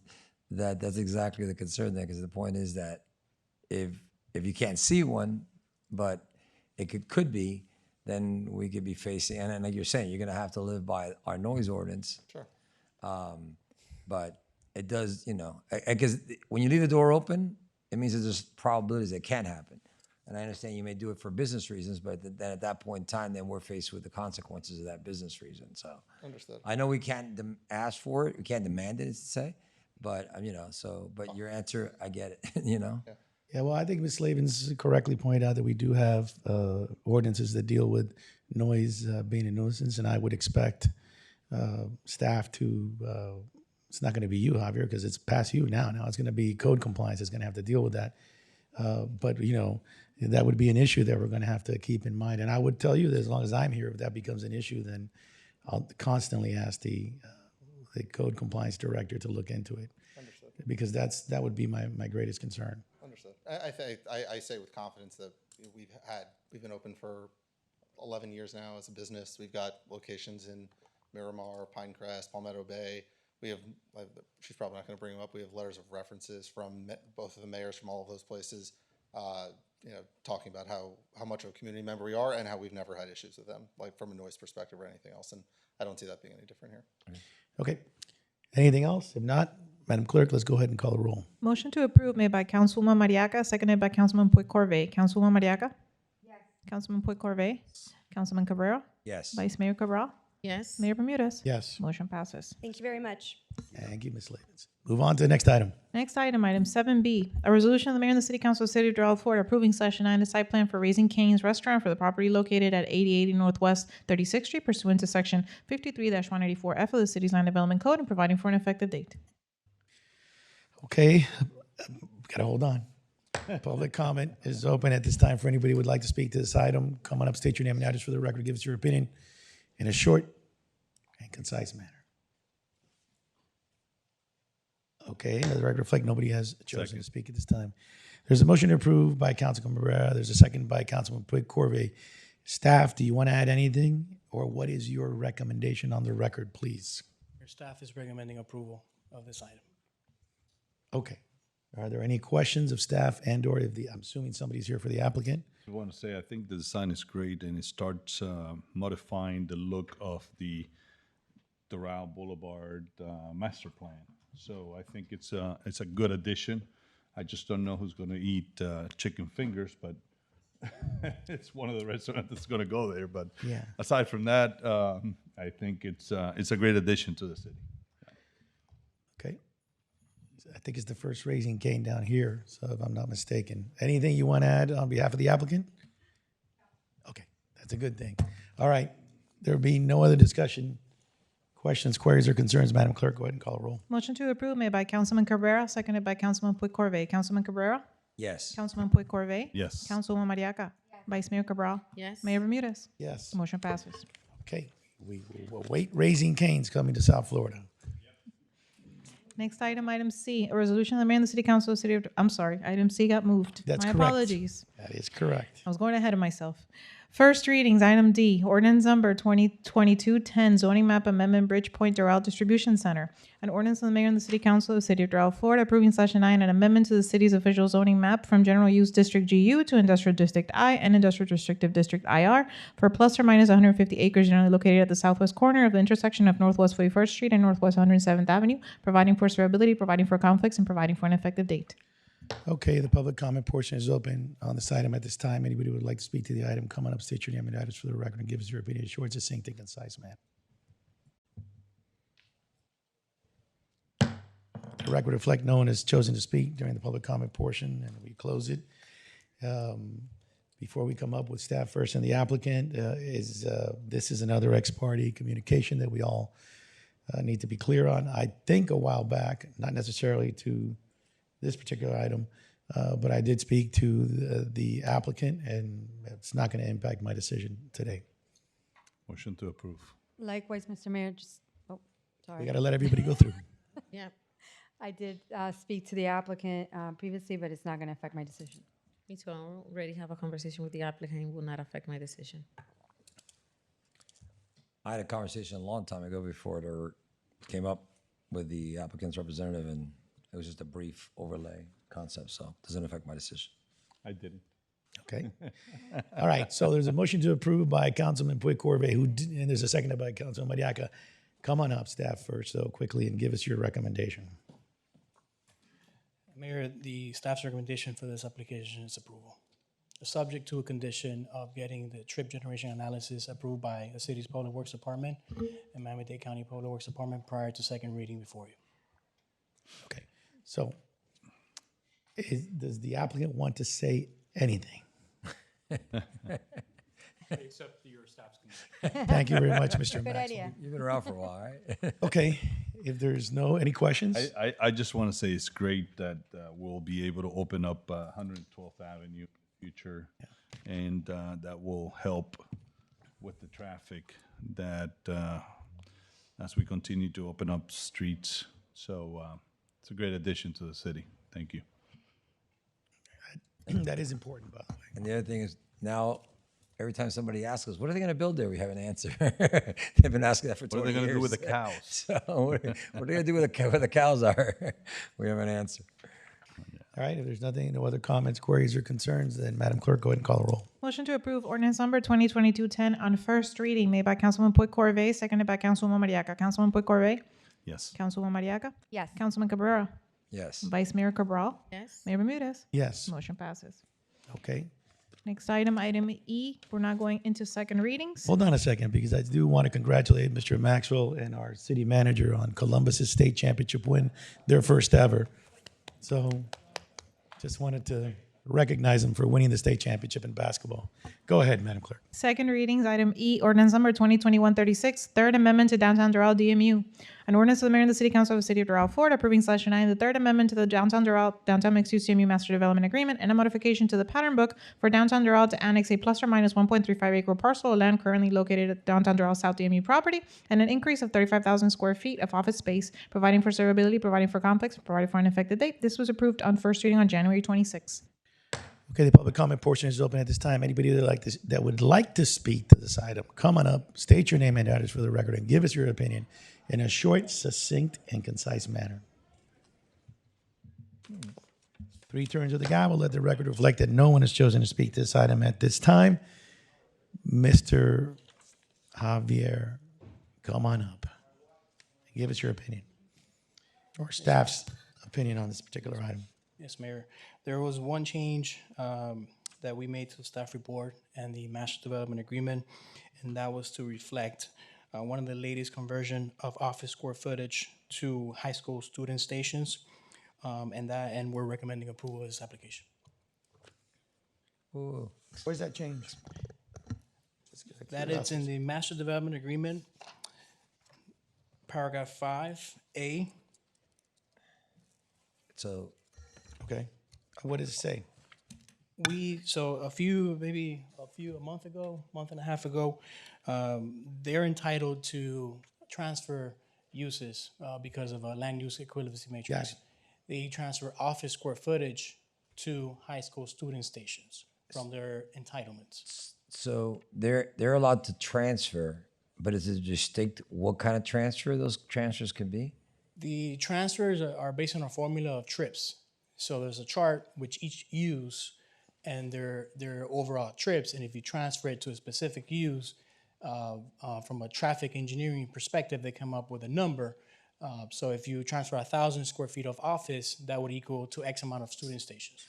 that that's exactly the concern there, because the point is that if you can't see one, but it could be, then we could be facing, and like you're saying, you're going to have to live by our noise ordinance. sure. But it does, because when you leave the door open, it means that there's probabilities that can happen. And I understand you may do it for business reasons, but then at that point in time, then we're faced with the consequences of that business reason. So Understood. I know we can't ask for it, we can't demand it, to say, but but your answer, I get it. Yeah, well, I think Ms. Slavens correctly pointed out that we do have ordinances that deal with noise being a nuisance, and I would expect staff to, it's not going to be you, Javier, because it's past you now. Now it's going to be code compliance that's going to have to deal with that. But, that would be an issue that we're going to have to keep in mind. And I would tell you that as long as I'm here, if that becomes an issue, then I'll constantly ask the code compliance director to look into it. Understood. Because that would be my greatest concern. Understood. I say with confidence that we've been open for 11 years now as a business. We've got locations in Miramar, Pinecrest, Palmetto Bay. We have, she's probably not going to bring them up. We have letters of references from both of the mayors from all of those places, talking about how much of a community member we are and how we've never had issues with them, like from a noise perspective or anything else. And I don't see that being any different here. Okay. Anything else? If not, Madam Clerk, let's go ahead and call a roll. Motion to approve made by Councilwoman Mariaca, seconded by Councilman Puig Corvée. Councilwoman Mariaca? Yes. Councilman Puig Corvée? Councilman Cabrera? Yes. Vice Mayor Cabral? Yes. Mayor Bermudez? Yes. Motion passes. Thank you very much. Thank you, Ms. Slavens. Move on to the next item. Next item 7B, a resolution of the mayor and the city council of the city of Doral, Florida, approving Section 9 the site plan for Raising Cane's Restaurant for the property located at 8080 Northwest 36th Street pursuant to Section 53-184F of the city's land development code and providing for an effective date. Okay, gotta hold on. Public comment is open at this time for anybody who would like to speak to this item. Come on up, state your name and address for the record. Give us your opinion in a short and concise manner. Okay, let the record reflect nobody has chosen to speak at this time. There's a motion to approve by Councilman Barrera. There's a second by Councilman Puig Corvée. Staff, do you want to add anything, or what is your recommendation on the record, please? Your staff is recommending approval of this item. Okay. Are there any questions of staff and/or I'm assuming somebody's here for the applicant? I want to say I think the design is great, and it starts modifying the look of the Doral Boulevard master plan. So I think it's a good addition. I just don't know who's going to eat chicken fingers, but it's one of the restaurants that's going to go there. But Yeah. aside from that, I think it's a great addition to the city. Okay. I think it's the first Raising Cane down here, so if I'm not mistaken. Anything you want to add on behalf of the applicant? Okay, that's a good thing. All right, there being no other discussion, questions, queries, or concerns, Madam Clerk, go ahead and call a roll. Motion to approve made by Councilman Cabrera, seconded by Councilman Puig Corvée. Councilman Cabrera? Yes. Councilman Puig Corvée? Yes. Councilwoman Mariaca? Vice Mayor Cabral? Yes. Mayor Bermudez? Yes. Motion passes. Okay, we will await Raising Cane's coming to South Florida. Next item C, a resolution of the mayor and the city council of the city of, I'm sorry, item C got moved. That's My correct. apologies. That is correct. I was going ahead of myself. First readings, item D, ordinance number 2022-10, zoning map amendment, Bridgepoint Doral Distribution Center. An ordinance of the mayor and the city council of the city of Doral, Florida, approving Section 9, an amendment to the city's official zoning map from general use district GU to industrial district I and industrial restrictive district IR for plus or minus 150 acres generally located at the southwest corner of the intersection of Northwest 41st Street and Northwest 107th Avenue, providing for severability, providing for conflicts, and providing for an effective date. Okay, the public comment portion is open on this item at this time. Anybody who would like to speak to the item, come on up, state your name and address for the record, and give us your opinion in a short, succinct, and concise manner. The record reflect no one has chosen to speak during the public comment portion, and we close it. Before we come up with staff first and the applicant, this is another ex parte communication that we all need to be clear on. I think a while back, not necessarily to this particular item, but I did speak to the applicant, and it's not going to impact my decision today. Motion to approve. Likewise, Mr. Mayor, just, We got to let everybody go through. Yeah, I did speak to the applicant previously, but it's not going to affect my decision. me too. I already have a conversation with the applicant. It will not affect my decision. I had a conversation a long time ago before it came up with the applicant's representative, and it was just a brief overlay concept, so it doesn't affect my decision. I didn't. Okay. All right. So there's a motion to approve by Councilman Puig Corvée, and there's a second by Councilman Mariaca. Come on up, staff, first, so quickly, and give us your recommendation. Mayor, the staff's recommendation for this application is approval. Subject to a condition of getting the trip generation analysis approved by the city's Public Works Department and Miami-Dade County Public Works Department prior to second reading before you. Okay. So does the applicant want to say anything? Accept your staff's condition. Thank you very much, Mr. Good Maxwell. idea. You've been around for a while, right? Okay. If there's any questions? I just want to say it's great that we'll be able to open up 112th Avenue in the future, and that will help with the traffic that as we continue to open up streets. So it's a great addition to the city. Thank you. That is important, by the way. And the other thing is now, every time somebody asks us, what are they going to build there? We have an answer. They've been asking that for 20 What are they years. going to do with the cows? So what are they going to do with where the cows are? We have an answer. All right. If there's no other comments, queries, or concerns, then Madam Clerk, go ahead and call the roll. Motion to approve ordinance number 2022-10 on first reading made by Councilman Puig Corvée, seconded by Councilwoman Mariaca. Councilman Puig Corvée? Yes. Councilwoman Mariaca? Yes. Councilman Cabrera? Yes. Vice Mayor Cabral? Yes. Mayor Bermudez? Yes. Motion passes. Okay. Next item, item E. We're not going into second readings. Hold on a second, because I do want to congratulate Mr. Maxwell and our city manager on Columbus's state championship win, their first ever. So just wanted to recognize them for winning the state championship in basketball. Go ahead, Madam Clerk. Second readings, item E, ordinance number 2021-36, third amendment to Downtown Doral DMU. An ordinance of the mayor and the city council of the city of Doral, Florida, approving /9 the third amendment to the Downtown Doral Downtown Mixed-Use DMU Master Development Agreement and a modification to the pattern book for Downtown Doral to annex a plus or minus 1.35 acre parcel of land currently located at Downtown Doral South DMU property and an increase of 35,000 square feet of office space, providing for servability, providing for conflicts, providing for an effective date. This was approved on first reading on January 26. Okay, the public comment portion is open at this time. Anybody that would like to speak to this item, come on up, state your name and address for the record, and give us your opinion in a short, succinct, and concise manner. 3 turns of the gavel. Let the record reflect that no one has chosen to speak to this item at this time. Mr. Javier, come on up. Give us your opinion, or staff's opinion on this particular item. Yes, Mayor. There was one change that we made to the staff report and the master development agreement, and that was to reflect one of the latest conversion of office square footage to high school student stations, and we're recommending approval of this application. Where's that change? That is in the master development agreement, paragraph 5A. So Okay. What does it say? A month and a half ago, they're entitled to transfer uses because of a land use equivalency matrix. Got it. They transfer office square footage to high school student stations from their entitlements. So they're allowed to transfer, but is it distinct what kind of transfer those transfers can be? The transfers are based on a formula of trips. So there's a chart which each use and their overall trips, and if you transfer it to a specific use, from a traffic engineering perspective, they come up with a number. So if you transfer 1,000 square feet of office, that would equal to X amount of student stations.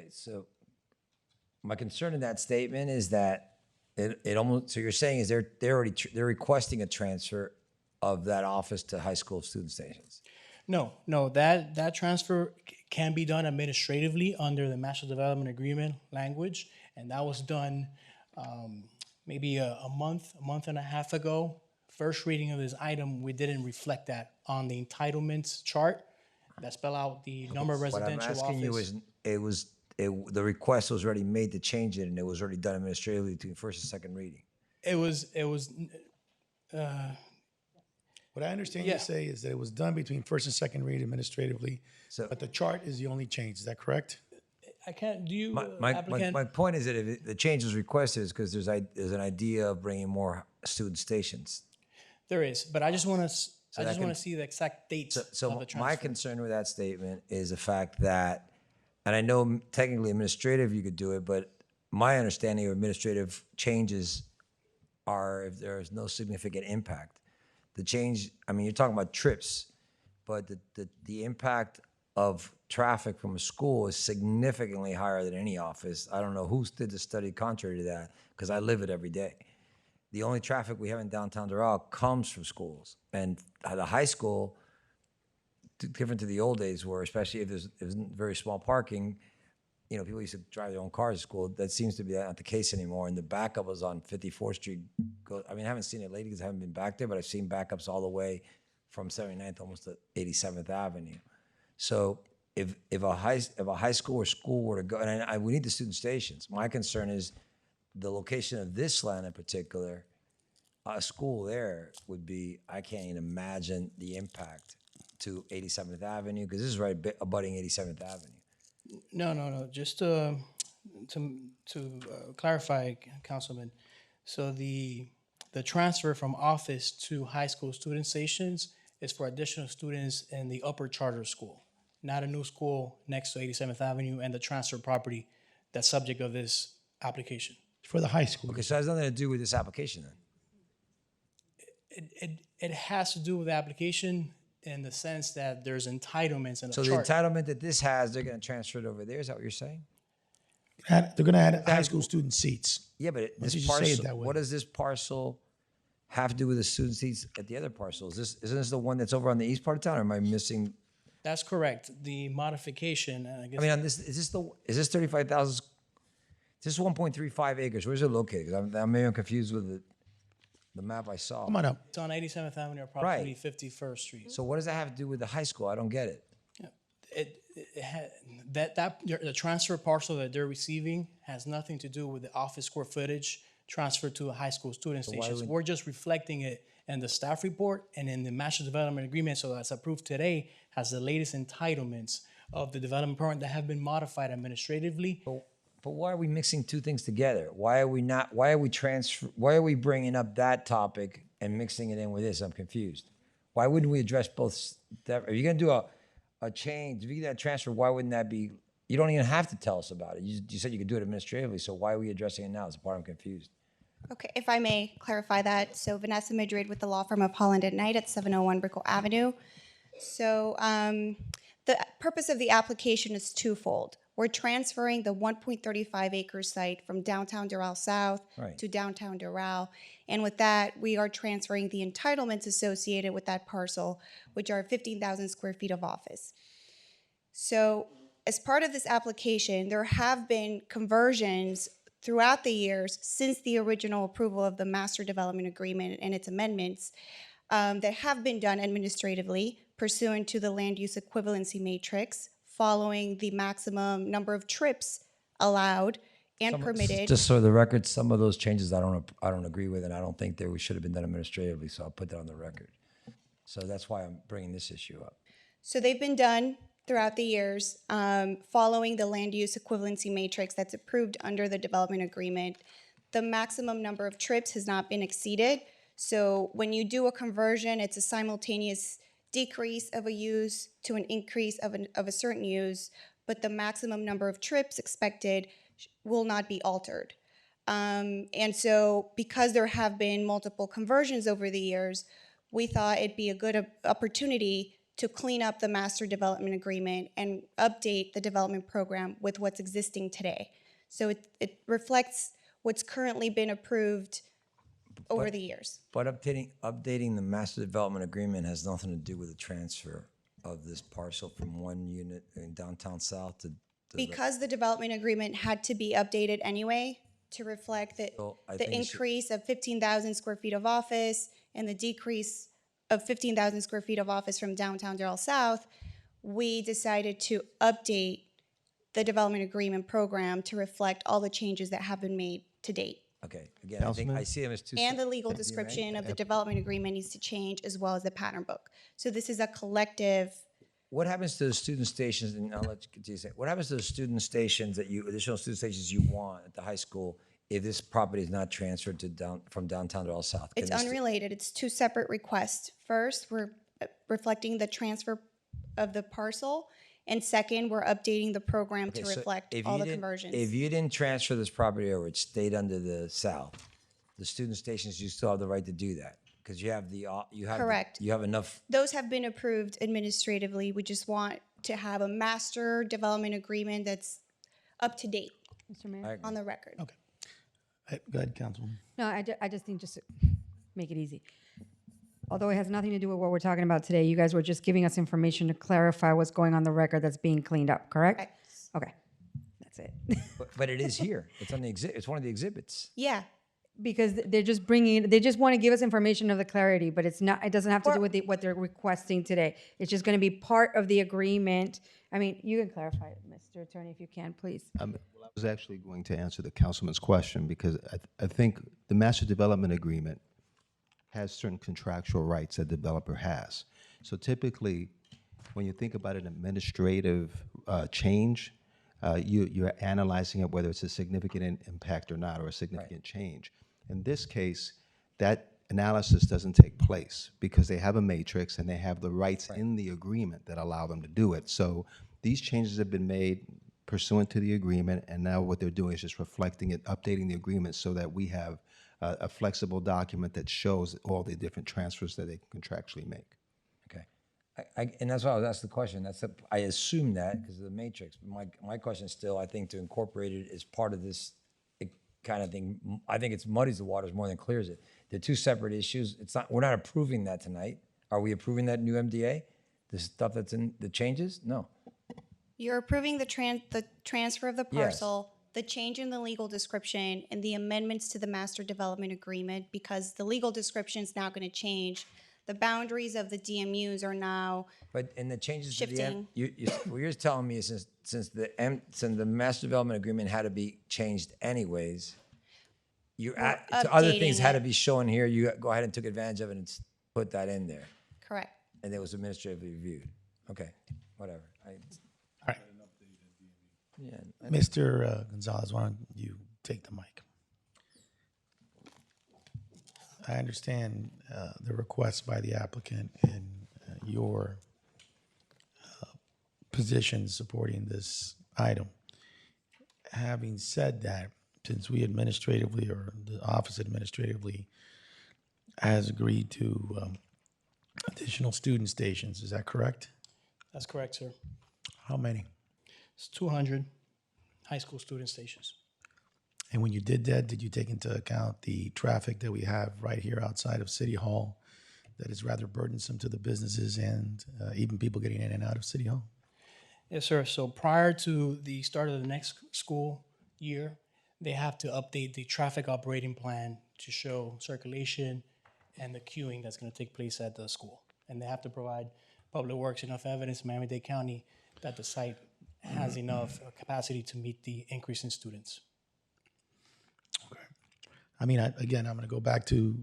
So my concern in that statement is that it almost, so you're saying is they're requesting a transfer of that office to high school student stations. No, that transfer can be done administratively under the master development agreement language, and that was done maybe a month and a half ago. First reading of this item, we didn't reflect that on the entitlements chart that spell out the number of residential office. What I'm asking you is, the request was already made to change it, and it was already done administratively between first and second reading. It was What I understand you Yeah. say is that it was done between first and second read administratively, So- but the chart is the only change. Is that correct? I can't, do you, My applicant? point is that if the change was requested is because there's an idea of bringing more student stations. There is, but I just want to, I that just want can- to see the exact dates of So the my transfer. concern with that statement is the fact that, and I know technically administrative you could do it, but my understanding of administrative changes are if there is no significant impact. The change, I mean, you're talking about trips, but the impact of traffic from a school is significantly higher than any office. I don't know who did the study contrary to that, because I live it every day. The only traffic we have in downtown Doral comes from schools. And the high school, different to the old days where especially if there's very small parking, you know, people used to drive their own cars to school. That seems to be not the case anymore. And the backup was on 54th Street. I mean, I haven't seen it lately because I haven't been back there, but I've seen backups all the way from 79th almost to 87th Avenue. So if a high school or school were to go, and we need the student stations. My concern is the location of this land in particular. A school there would be, I can't even imagine the impact to 87th Avenue, because this is right abutting 87th Avenue. No. Just to clarify, Councilman. So the transfer from office to high school student stations is for additional students in the upper charter school, not a new school next to 87th Avenue and the transfer property that's subject of this application. For the high school. Okay, so it has nothing to do with this application then. It has to do with the application in the sense that there's entitlements in the So the chart. entitlement that this has, they're going to transfer it over there. Is that what you're saying? They're going to add high school student seats. Yeah, but Why this don't you say it parcel, that way? what does this parcel have to do with the student seats at the other parcel? Isn't this the one that's over on the east part of town, or am I missing? That's correct. The modification, and I guess. I mean, on this, is this 35,000? This is 1.35 acres. Where's it located? 'Cause I'm confused with the map I saw. Come on up. It's on 87th Avenue, approximately 51st Street. So what does that have to do with the high school? I don't get it. The transfer parcel that they're receiving has nothing to do with the office square footage transfer to a high school student stations. We're just reflecting it in the staff report and in the master development agreement. So that's approved today has the latest entitlements of the development program that have been modified administratively. But why are we mixing two things together? Why are we bringing up that topic and mixing it in with this? I'm confused. Why wouldn't we address both? If you're going to do a change, if you get that transfer, why wouldn't that be? You don't even have to tell us about it. You said you could do it administratively, so why are we addressing it now? It's the part I'm confused. Okay, if I may clarify that. So Vanessa Madrid with the law firm of Holland & Knight at 701 Brickell Avenue. So the purpose of the application is twofold. We're transferring the 1.35 acre site from downtown Doral South Right. to downtown Doral. And with that, we are transferring the entitlements associated with that parcel, which are 15,000 square feet of office. So as part of this application, there have been conversions throughout the years since the original approval of the master development agreement and its amendments that have been done administratively pursuant to the land use equivalency matrix, following the maximum number of trips allowed and permitted. Just for the record, some of those changes I don't agree with, and I don't think they should have been done administratively. So I'll put that on the record. So that's why I'm bringing this issue up. So they've been done throughout the years, following the land use equivalency matrix that's approved under the development agreement. The maximum number of trips has not been exceeded. So when you do a conversion, it's a simultaneous decrease of a use to an increase of a certain use, but the maximum number of trips expected will not be altered. And so because there have been multiple conversions over the years, we thought it'd be a good opportunity to clean up the master development agreement and update the development program with what's existing today. So it reflects what's currently been approved over the years. But updating the master development agreement has nothing to do with the transfer of this parcel from one unit in downtown South to Because the development agreement had to be updated anyway to reflect So I the think it should- increase of 15,000 square feet of office and the decrease of 15,000 square feet of office from downtown Doral South, we decided to update the development agreement program to reflect all the changes that have been made to date. Okay, again, I think I see them as two. And the legal DMA? description of the development agreement needs to change, as well as the pattern book. So this is a collective. What happens to the student stations, and I'll let you continue to say, what happens to the student stations additional student stations you want at the high school if this property is not transferred to from downtown to all south? It's unrelated. It's two separate requests. First, we're reflecting the transfer of the parcel, and second, we're updating the program to reflect all the conversions. If you didn't transfer this property over, it stayed under the south, the student stations, you still have the right to do that because you have Correct. You have enough. Those have been approved administratively. We just want to have a master development agreement that's up to date Mr. Mayor? on the record. Okay. Go ahead, Councilwoman. No, I just think just to make it easy. Although it has nothing to do with what we're talking about today, you guys were just giving us information to clarify what's going on the record that's being cleaned up, correct? Correct. Okay, that's it. But it is here. It's on the exhibit. It's one of the exhibits. Yeah. Because they're just they just want to give us information of the clarity, but it's not, it doesn't have to do with what they're requesting today. It's just going to be part of the agreement. I mean, you can clarify it, Mr. Attorney, if you can, please. Well, I was actually going to answer the councilman's question because I think the master development agreement has certain contractual rights that the developer has. So typically, when you think about an administrative change, you're analyzing it whether it's a significant impact or not, or a significant change. In this case, that analysis doesn't take place because they have a matrix and they have the rights in the agreement that allow them to do it. So these changes have been made pursuant to the agreement, and now what they're doing is just reflecting it, updating the agreement so that we have a flexible document that shows all the different transfers that they can contractually make. Okay. And that's why I was asked the question. I assume that because of the matrix. My question is still, I think to incorporate it as part of this kind of thing, I think it's muddies the waters more than clears it. They're two separate issues. We're not approving that tonight. Are we approving that new MDA? The stuff that's in the changes? No. You're approving the transfer of the parcel, the change in the legal description, and the amendments to the master development agreement, because the legal description is now going to change. The boundaries of the DMUs are now But in the changes shifting. to the what you're telling me is since the master development agreement had to be changed anyways, other things updating had to it. be shown here. You go ahead and took advantage of it and put that in there, Correct. and it was administratively reviewed. Okay, whatever. All right. Yeah. Mr. Gonzalez, why don't you take the mic? I understand the request by the applicant and your position supporting this item. Having said that, since we administratively, or the office administratively, has agreed to additional student stations, is that correct? That's correct, sir. How many? It's 200 high school student stations. And when you did that, did you take into account the traffic that we have right here outside of City Hall that is rather burdensome to the businesses and even people getting in and out of City Hall? Yes, sir. So prior to the start of the next school year, they have to update the traffic operating plan to show circulation and the queuing that's going to take place at the school. And they have to provide Public Works enough evidence in Miami-Dade County that the site has enough capacity to meet the increase in students. Okay. I mean, again, I'm going to go back to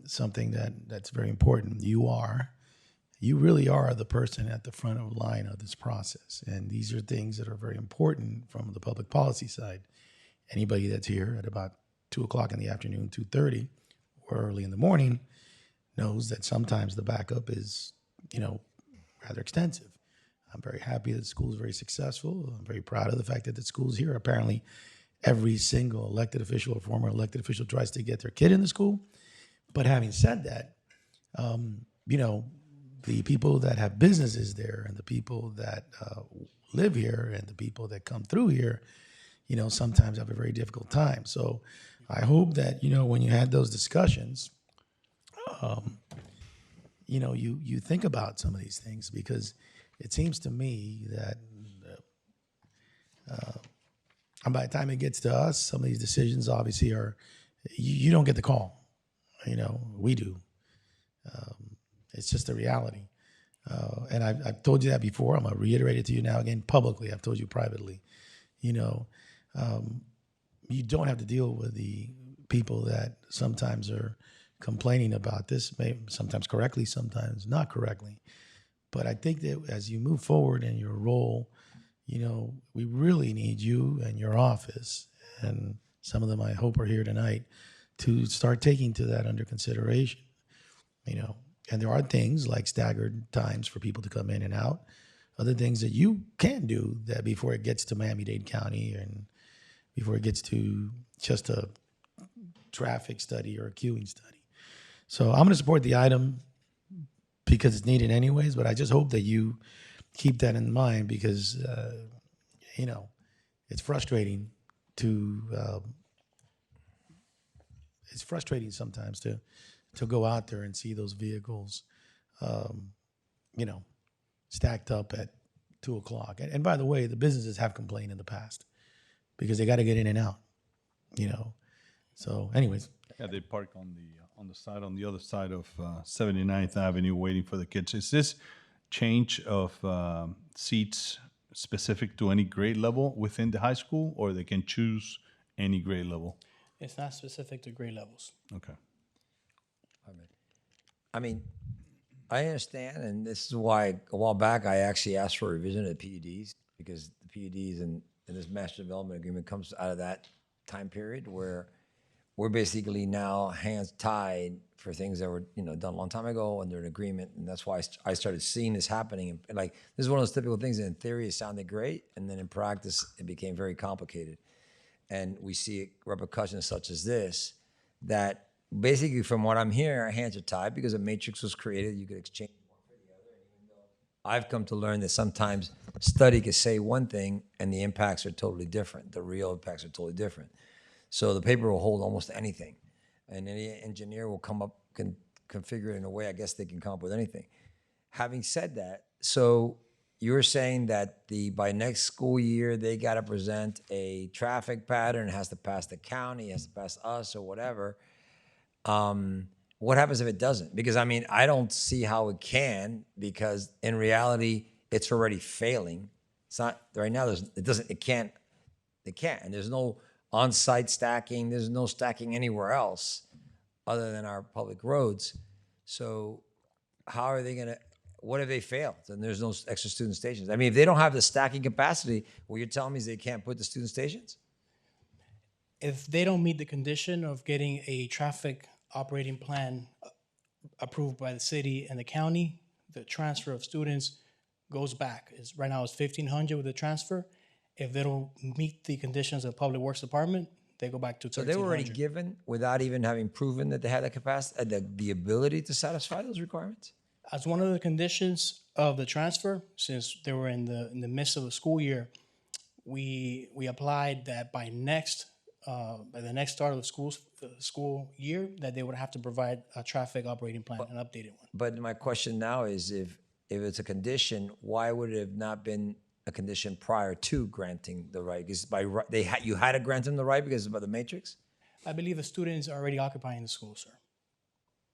something that's very important. You really are the person at the front of the line of this process. And these are things that are very important from the public policy side. Anybody that's here at about 2 o'clock in the afternoon, 2:30, or early in the morning knows that sometimes the backup is, rather extensive. I'm very happy that the school is very successful. I'm very proud of the fact that the school is here. Apparently, every single elected official or former elected official tries to get their kid in the school. But having said that, the people that have businesses there and the people that live here and the people that come through here, sometimes have a very difficult time. So I hope that, when you had those discussions, you think about some of these things, because it seems to me that by the time it gets to us, some of these decisions obviously you don't get the call. We do. It's just a reality. And I've told you that before. I'm going to reiterate it to you now again publicly. I've told you privately. You don't have to deal with the people that sometimes are complaining about this, sometimes correctly, sometimes not correctly. But I think that as you move forward in your role, we really need you and your office, and some of them I hope are here tonight, to start taking to that under consideration. And there are things like staggered times for people to come in and out, other things that you can do that before it gets to Miami-Dade County and before it gets to just a traffic study or a queuing study. So I'm going to support the item because it's needed anyways, but I just hope that you keep that in mind because, it's frustrating it's frustrating sometimes to go out there and see those vehicles, you know, stacked up at 2 o'clock. And by the way, the businesses have complained in the past because they got to get in and out, So, anyways, Yeah, they park on the side, on the other side of 79th Avenue, waiting for the kids. Is this change of seats specific to any grade level within the high school, or they can choose any grade level? It's not specific to grade levels. Okay. I mean, I understand, and this is why a while back I actually asked for a revision of the PUDs because the PUDs and this master development agreement comes out of that time period where we're basically now hands tied for things that were done a long time ago under an agreement, and that's why I started seeing this happening. And like this is one of those typical things that in theory it sounded great, and then in practice it became very complicated, and we see repercussions such as this that. Basically, from what I'm hearing, our hands are tied because a matrix was created. You could exchange one for the other. And even though I've come to learn that sometimes study could say one thing and the impacts are totally different. The real impacts are totally different. So the paper will hold almost anything. And any engineer will come up, can configure it in a way, I guess they can come up with anything. Having said that, so you're saying that by next school year, they got to present a traffic pattern, it has to pass the county, it has to pass us or whatever. What happens if it doesn't? Because I don't see how it can, because in reality, it's already failing. It's not right now. It can't, and there's no on-site stacking. There's no stacking anywhere else other than our public roads. So how are they gonna, what if they failed and there's no extra student stations? If they don't have the stacking capacity, what you're telling me is they can't put the student stations? If they don't meet the condition of getting a traffic operating plan approved by the city and the county, the transfer of students goes back. Right now it's 1,500 with the transfer. If they don't meet the conditions of Public Works Department, they go back to 1,300. So they were already given without even having proven that they had the capacity, the ability to satisfy those requirements? As one of the conditions of the transfer, since they were in the midst of the school year, we applied that by the next start of the school year, that they would have to provide a traffic operating plan, an updated one. But my question now is, if it's a condition, why would it have not been a condition prior to granting the right? Because you had to grant them the right because of the matrix? I believe the students are already occupying the school, sir.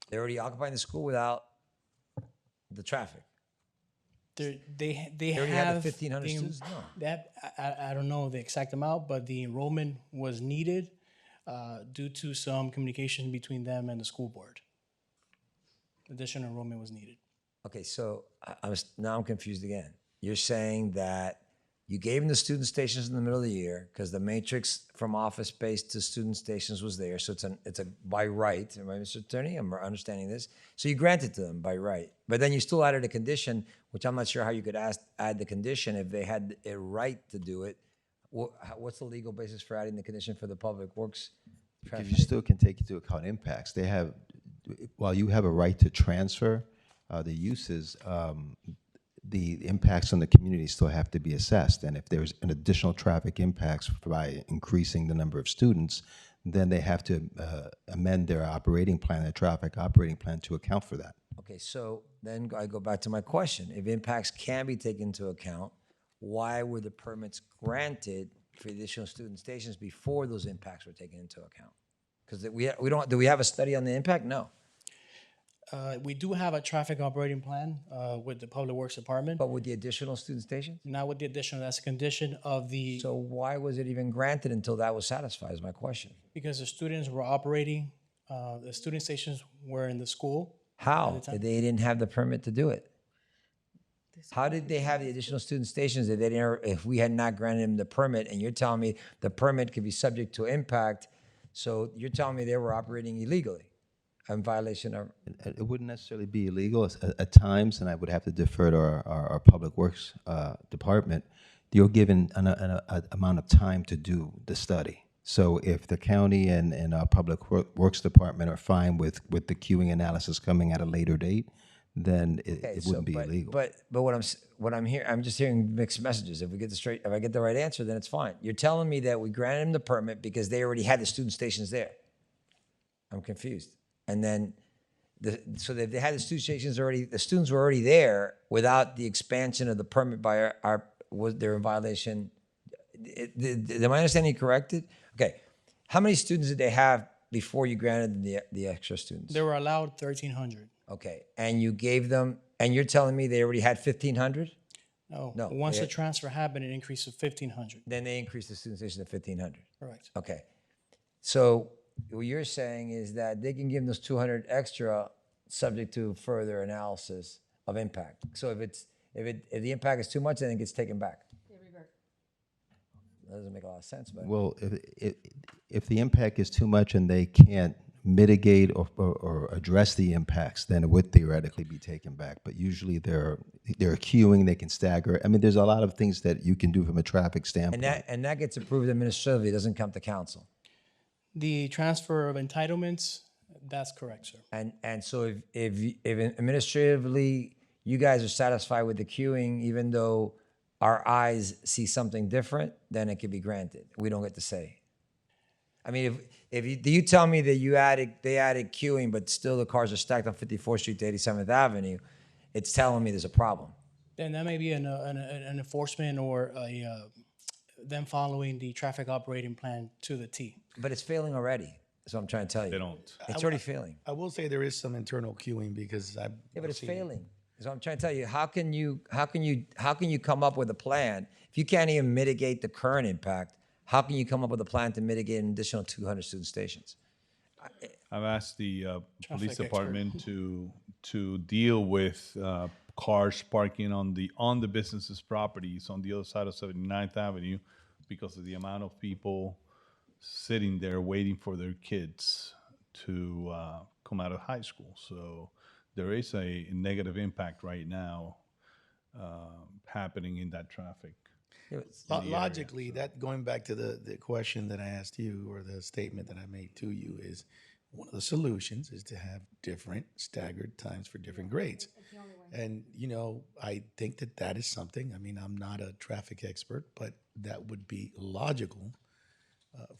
They're already occupying the school without the traffic. They already have have the 1,500 students? No. That I don't know the exact amount, but the enrollment was needed due to some communication between them and the school board. Additional enrollment was needed. Okay, so now I'm confused again. You're saying that you gave them the student stations in the middle of the year because the matrix from office space to student stations was there. So it's a by right. Am I, Mr. Attorney? I'm understanding this. So you granted to them by right. But then you still added a condition, which I'm not sure how you could add the condition if they had a right to do it. What's the legal basis for adding the condition for the public works? Because you still can take into account impacts. While you have a right to transfer the uses, the impacts on the community still have to be assessed. And if there's an additional traffic impacts by increasing the number of students, then they have to amend their operating plan, their traffic operating plan, to account for that. Okay, so then I go back to my question. If impacts can be taken into account, why were the permits granted for additional student stations before those impacts were taken into account? Because do we have a study on the impact? No. We do have a traffic operating plan with the Public Works Department, But with the additional student stations? not with the additional, that's a condition of the, So why was it even granted until that was satisfied is my question. because the students were operating, the student stations were in the school. How? They didn't have the permit to do it. How did they have the additional student stations if they didn't, if we had not granted them the permit? And you're telling me the permit could be subject to impact. So you're telling me they were operating illegally in violation of, It wouldn't necessarily be illegal at times, and I would have to defer to our Public Works Department. You're given an amount of time to do the study. So if the county and our Public Works Department are fine with the queuing analysis coming at a later date, then it wouldn't be illegal. But what I'm hearing, I'm just hearing mixed messages. If I get the right answer, then it's fine. You're telling me that we granted them the permit because they already had the student stations there. I'm confused. And then, so that they had the student stations already, the students were already there without the expansion of the permit by was there in violation? Am I understanding corrected? Okay. How many students did they have before you granted them the extra students? They were allowed 1,300. Okay. And you gave them, and you're telling me they already had 1,500? No, No, once they- the transfer happened, it increased to 1,500. Then they increased the student station to 1,500. Correct. Okay. So what you're saying is that they can give them those 200 extra subject to further analysis of impact. So if the impact is too much, then it gets taken back. That doesn't make a lot of sense, but Well, if the impact is too much and they can't mitigate or address the impacts, then it would theoretically be taken back. But usually they're queuing, they can stagger. I mean, there's a lot of things that you can do from a traffic standpoint. and that gets approved administratively. It doesn't come to council. The transfer of entitlements, that's correct, sir. And so if administratively you guys are satisfied with the queuing, even though our eyes see something different, then it could be granted. We don't get to say. I mean, do you tell me that they added queuing, but still the cars are stacked on 54th Street to 87th Avenue, it's telling me there's a problem. Then that may be an enforcement or them following the traffic operating plan to the T. But it's failing already. That's what I'm trying to tell you. They don't. It's already failing. I will say there is some internal queuing because Yeah, but it's failing. So I'm trying to tell you, how can you come up with a plan if you can't even mitigate the current impact? How can you come up with a plan to mitigate an additional 200 student stations? I've asked the police expert. department to deal with cars parking on the businesses' properties on the other side of 79th Avenue because of the amount of people sitting there waiting for their kids to come out of high school. So there is a negative impact right now happening in that traffic. Logically, that going back to the question that I asked you or the statement that I made to you is one of the solutions is to have different staggered times for different grades. And, I think that is something. I mean, I'm not a traffic expert, but that would be logical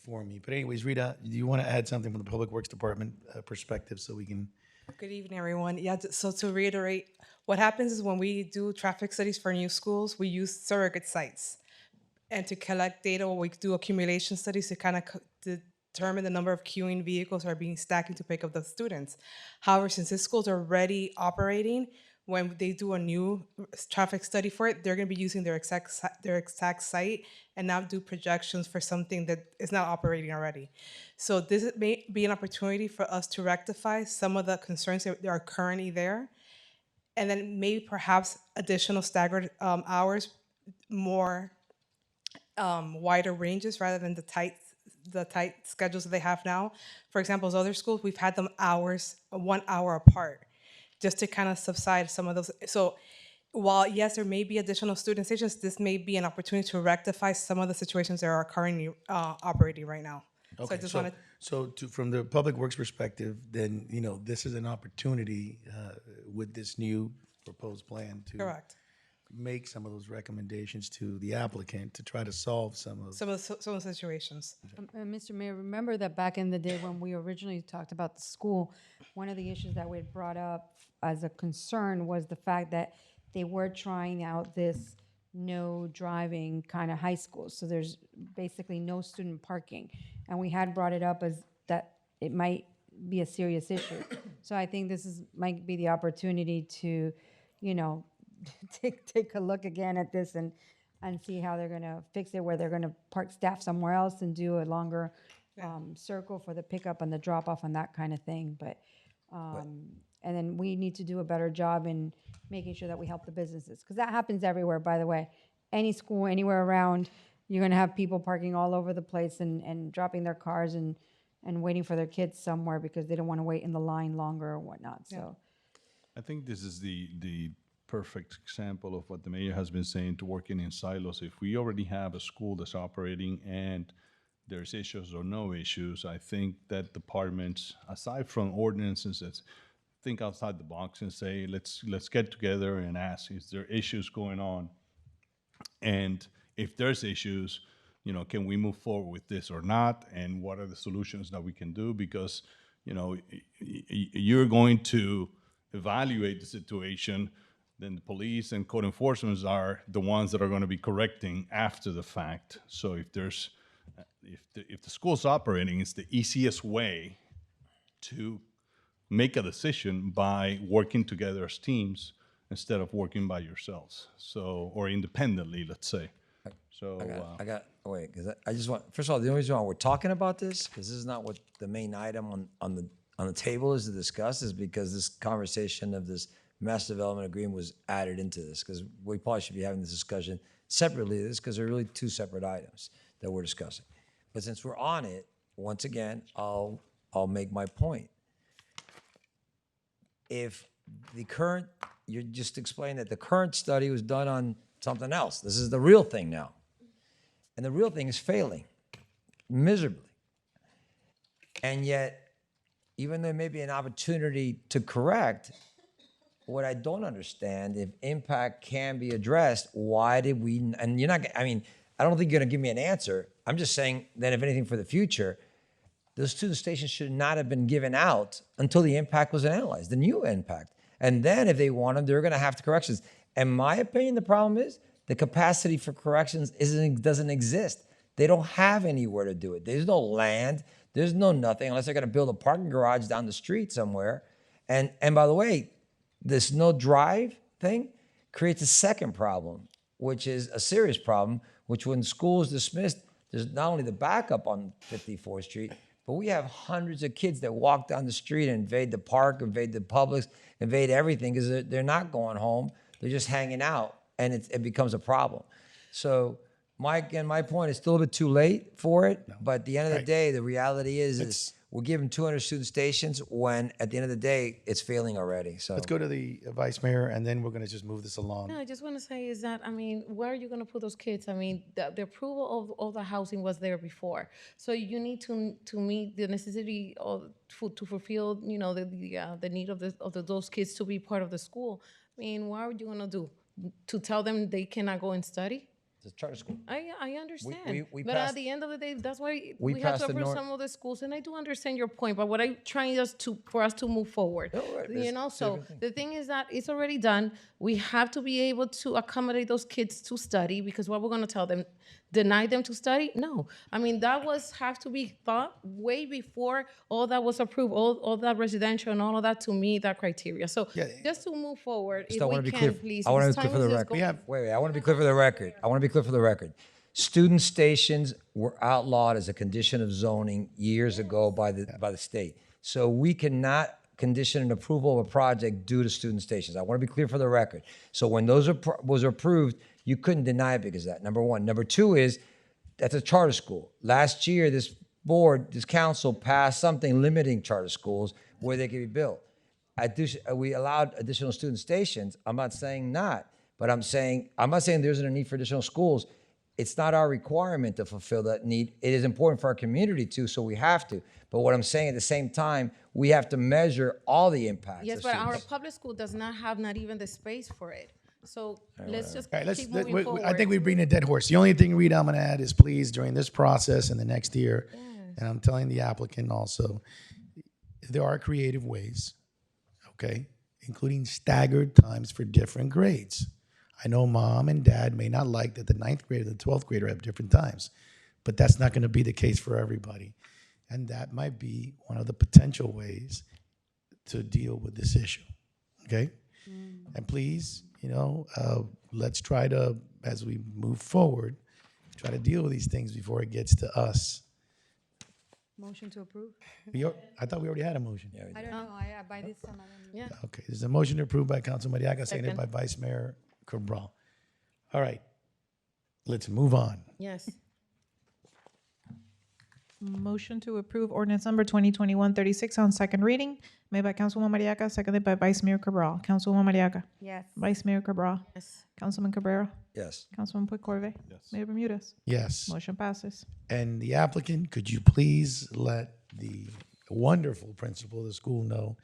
for me. But anyways, Rita, do you want to add something from the Public Works Department perspective so we can? Good evening, everyone. Yeah, so to reiterate, what happens is when we do traffic studies for new schools, we use surrogate sites. And to collect data, we do accumulation studies to kind of determine the number of queuing vehicles are being stacked to pick up the students. However, since these schools are already operating, when they do a new traffic study for it, they're going to be using their exact site and not do projections for something that is not operating already. So this may be an opportunity for us to rectify some of the concerns that are currently there, and then maybe perhaps additional staggered hours, more wider ranges rather than the tight schedules that they have now. For example, as other schools, we've had them 1 hour apart, just to kind of subside some of those. So while, yes, there may be additional student stations, this may be an opportunity to rectify some of the situations that are currently operating right now. So I just wanted. So from the Public Works perspective, then, this is an opportunity with this new proposed plan to Correct. make some of those recommendations to the applicant to try to solve some of the situations. Mr. Mayor, remember that back in the day when we originally talked about the school, one of the issues that we had brought up as a concern was the fact that they were trying out this no driving kind of high school. So there's basically no student parking. And we had brought it up as that it might be a serious issue. So I think might be the opportunity to, you know, take a look again at this and see how they're gonna fix it, where they're gonna park staff somewhere else and do a longer circle for the pickup and the drop off and that kind of thing. But and then we need to do a better job in making sure that we help the businesses, because that happens everywhere, by the way. Any school, anywhere around, you're gonna have people parking all over the place and dropping their cars and waiting for their kids somewhere because they don't want to wait in the line longer or whatnot. So I think this is the perfect example of what the mayor has been saying, to working in silos. If we already have a school that's operating and there's issues or no issues, I think that departments, aside from ordinances, think outside the box and say, let's get together and ask, is there issues going on? And if there's issues, you know, can we move forward with this or not? And what are the solutions that we can do? Because, you know, you're going to evaluate the situation, then the police and code enforcement are the ones that are going to be correcting after the fact. So if there's, if the school's operating, it's the easiest way to make a decision by working together as teams instead of working by yourselves. So, or independently, let's say. So Wait, because I just want, first of all, the only reason why we're talking about this, because this is not what the main item on the table is to discuss, is because this conversation of this master development agreement was added into this, because we probably should be having this discussion separately, because they're really two separate items that we're discussing. But since we're on it, once again, I'll make my point. If the current, you just explained that the current study was done on something else. This is the real thing now. And the real thing is failing miserably. And yet, even though there may be an opportunity to correct, what I don't understand, if impact can be addressed, why did we, and you're not, I mean, I don't think you're gonna give me an answer. I'm just saying that if anything for the future, those student stations should not have been given out until the impact was analyzed, the new impact. And then if they want them, they're gonna have to corrections. In my opinion, the problem is the capacity for corrections doesn't exist. They don't have anywhere to do it. There's no land, there's no nothing, unless they're gonna build a parking garage down the street somewhere. And by the way, this no drive thing creates a second problem, which is a serious problem, which when school is dismissed, there's not only the backup on 54th Street, but we have hundreds of kids that walk down the street and invade the park, invade the Publix, invade everything, because they're not going home, they're just hanging out, and it becomes a problem. So my point is still a bit too late for it, but at the end of the day, the reality is we're giving 200 student stations when at the end of the day, it's failing already. So Let's go to the vice mayor, and then we're going to just move this along. No, I just want to say is that, I mean, where are you going to put those kids? I mean, the approval of all the housing was there before. So you need to meet the necessity to fulfill, you know, the need of those kids to be part of the school. I mean, what are you going to do? To tell them they cannot go and study? it's a charter school. I understand. we but passed- at the end of the day, that's why we we have passed to the approve nor- some of the schools. And I do understand your point, but what I'm trying is for us to move forward. No, right, You it's- know, it's a so different the thing is that it's already done. We have to be able to accommodate those kids to study, because what we're going to tell them, deny them to study? No. I mean, that have to be thought way before all that was approved, all that residential and all of that to meet that criteria. So just to move forward, Just if I we want to be can, clear. please. I want to because be clear for time the is just record. going. Wait, I want to be clear for the record. I want to be clear for the record. Student stations were outlawed as a condition of zoning years ago by the state. So we cannot condition an approval of a project due to student stations. I want to be clear for the record. So when those was approved, you couldn't deny it because of that. Number one. Number two is that's a charter school. Last year, this council passed something limiting charter schools where they could be built. We allowed additional student stations. I'm not saying not, but I'm not saying there isn't a need for additional schools. It's not our requirement to fulfill that need. It is important for our community too, so we have to. But what I'm saying at the same time, we have to measure all the impacts. Yes, of but our students. public school does not have not even the space for it. So let's just All right, keep moving forward. I think we're beating a dead horse. The only thing, Rita, I'm going to add is please, during this process in the next year, and I'm telling the applicant also, there are creative ways, okay, including staggered times for different grades. I know mom and dad may not like that the 9th grader and the 12th grader have different times, but that's not going to be the case for everybody. And that might be one of the potential ways to deal with this issue. Okay? And please, let's try to, as we move forward, try to deal with these things before it gets to us. Motion to approve? I thought we already had a motion. Yeah, we I did. don't know, by this time, I don't know. Yeah. Okay, there's a motion to approve by Council Mariaca, seconded Second. by Vice Mayor Cabral. All right, let's move on. Yes. Motion to approve ordinance number 2021-36 on second reading, made by Councilwoman Mariaca, seconded by Vice Mayor Cabral. Councilwoman Mariaca. Yes. Vice Mayor Cabral. Yes. Councilman Cabrera. Yes. Councilman Puigcorve. Yes. Mayor Bermudez. Yes, Motion passes. and the applicant, could you please let the wonderful principal of the school know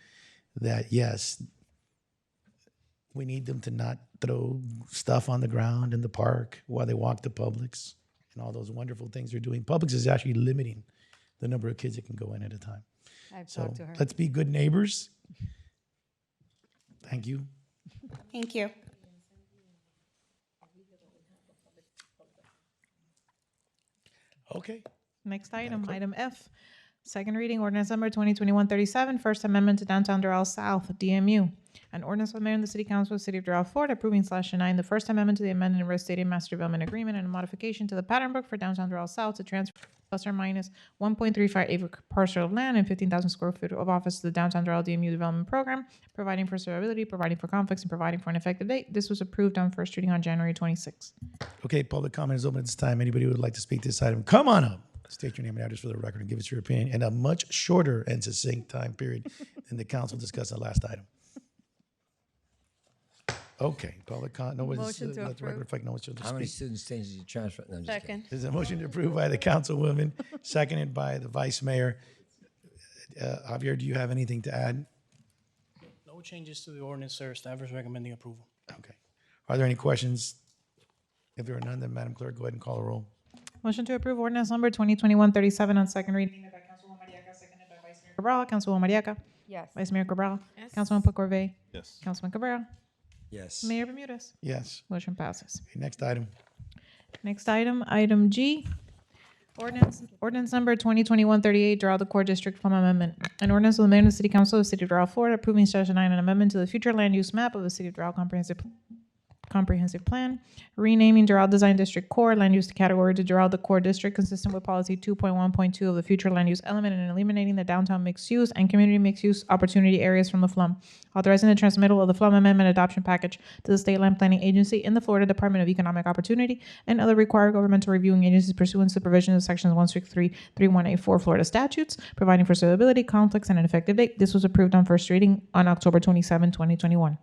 that, yes, we need them to not throw stuff on the ground in the park while they walk to Publix and all those wonderful things they're doing. Publix is actually limiting the number of kids that can go in at a time. I've So talked to her. let's be good neighbors. Thank you. Thank you. Okay. Next item, item F. Second reading, ordinance number 2021-37, First Amendment to Downtown Doral South, DMU. An ordinance of the mayor and the city council of the city of Doral, Florida, approving /9 the First Amendment to the amended and restated master development agreement and a modification to the pattern book for Downtown Doral South to transfer plus or minus 1.35 acre parcel of land and 15,000 square feet of office to the Downtown Doral DMU Development Program, providing for survivability, providing for conflicts, and providing for an effective date. This was approved on first reading on January 26. Okay, public comment is open at this time. Anybody who would like to speak to this item, come on up. State your name and address for the record and give us your opinion in a much shorter and succinct time period than the council discussed the last item. Okay, public comment, no one's, Motion to let the record approve. reflect no one's to How many speak. students did you transfer? No, I'm just kidding. Second. There's a motion to approve by the councilwoman, seconded by the vice mayor. Javier, do you have anything to add? No changes to the ordinance, sir. Staff is recommending approval. Okay. Are there any questions? If there are none, then Madam Clerk, go ahead and call a roll. Motion to approve ordinance number 2021-37 on second reading, made by Councilwoman Mariaca, seconded by Vice Mayor Cabral. Councilwoman Mariaca. Yes. Vice Mayor Cabral. Yes. Councilman Puigcorve. Yes. Councilman Cabrera. Yes. Mayor Bermudez. Yes. Motion passes. Okay, next item. Next item, item G. Ordinance number 2021-38, Doral the Core District Plum Amendment. An ordinance of the mayor and the city council of the city of Doral, Florida, approving /9 an amendment to the future land use map of the city of Doral comprehensive plan, renaming Doral Design District Core land use category to Doral the Core District, consistent with policy 2.1.2 of the future land use element, and eliminating the downtown mixed use and community mixed use opportunity areas from the FLUM. Authorizing the transmittal of the FLUM Amendment adoption package to the State Land Planning Agency in the Florida Department of Economic Opportunity and other required governmental reviewing agencies pursuant to the provisions of sections 163-3184 Florida statutes, providing for suitability, conflicts, and an effective date. This was approved on first reading on October 27, 2021.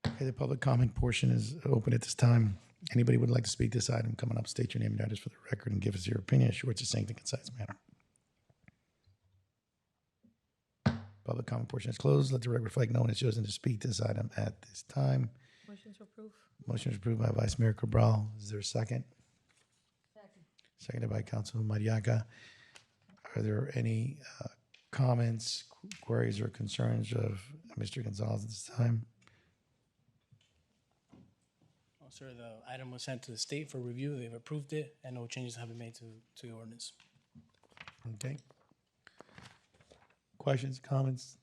Okay, the public comment portion is open at this time. Anybody would like to speak to this item, coming up, state your name and address for the record and give us your opinion in a short, succinct, and concise manner. Public comment portion is closed. Let the record reflect no one has chosen to speak to this item at this time. Motion to approve. Motion is approved by Vice Mayor Cabral. Is there a second? Seconded by Councilman Mariaca. Are there any comments, queries, or concerns of Mr. Gonzalez at this time? Oh, sir, the item was sent to the state for review. They've approved it, and no changes have been made to the ordinance. Okay. Questions, comments?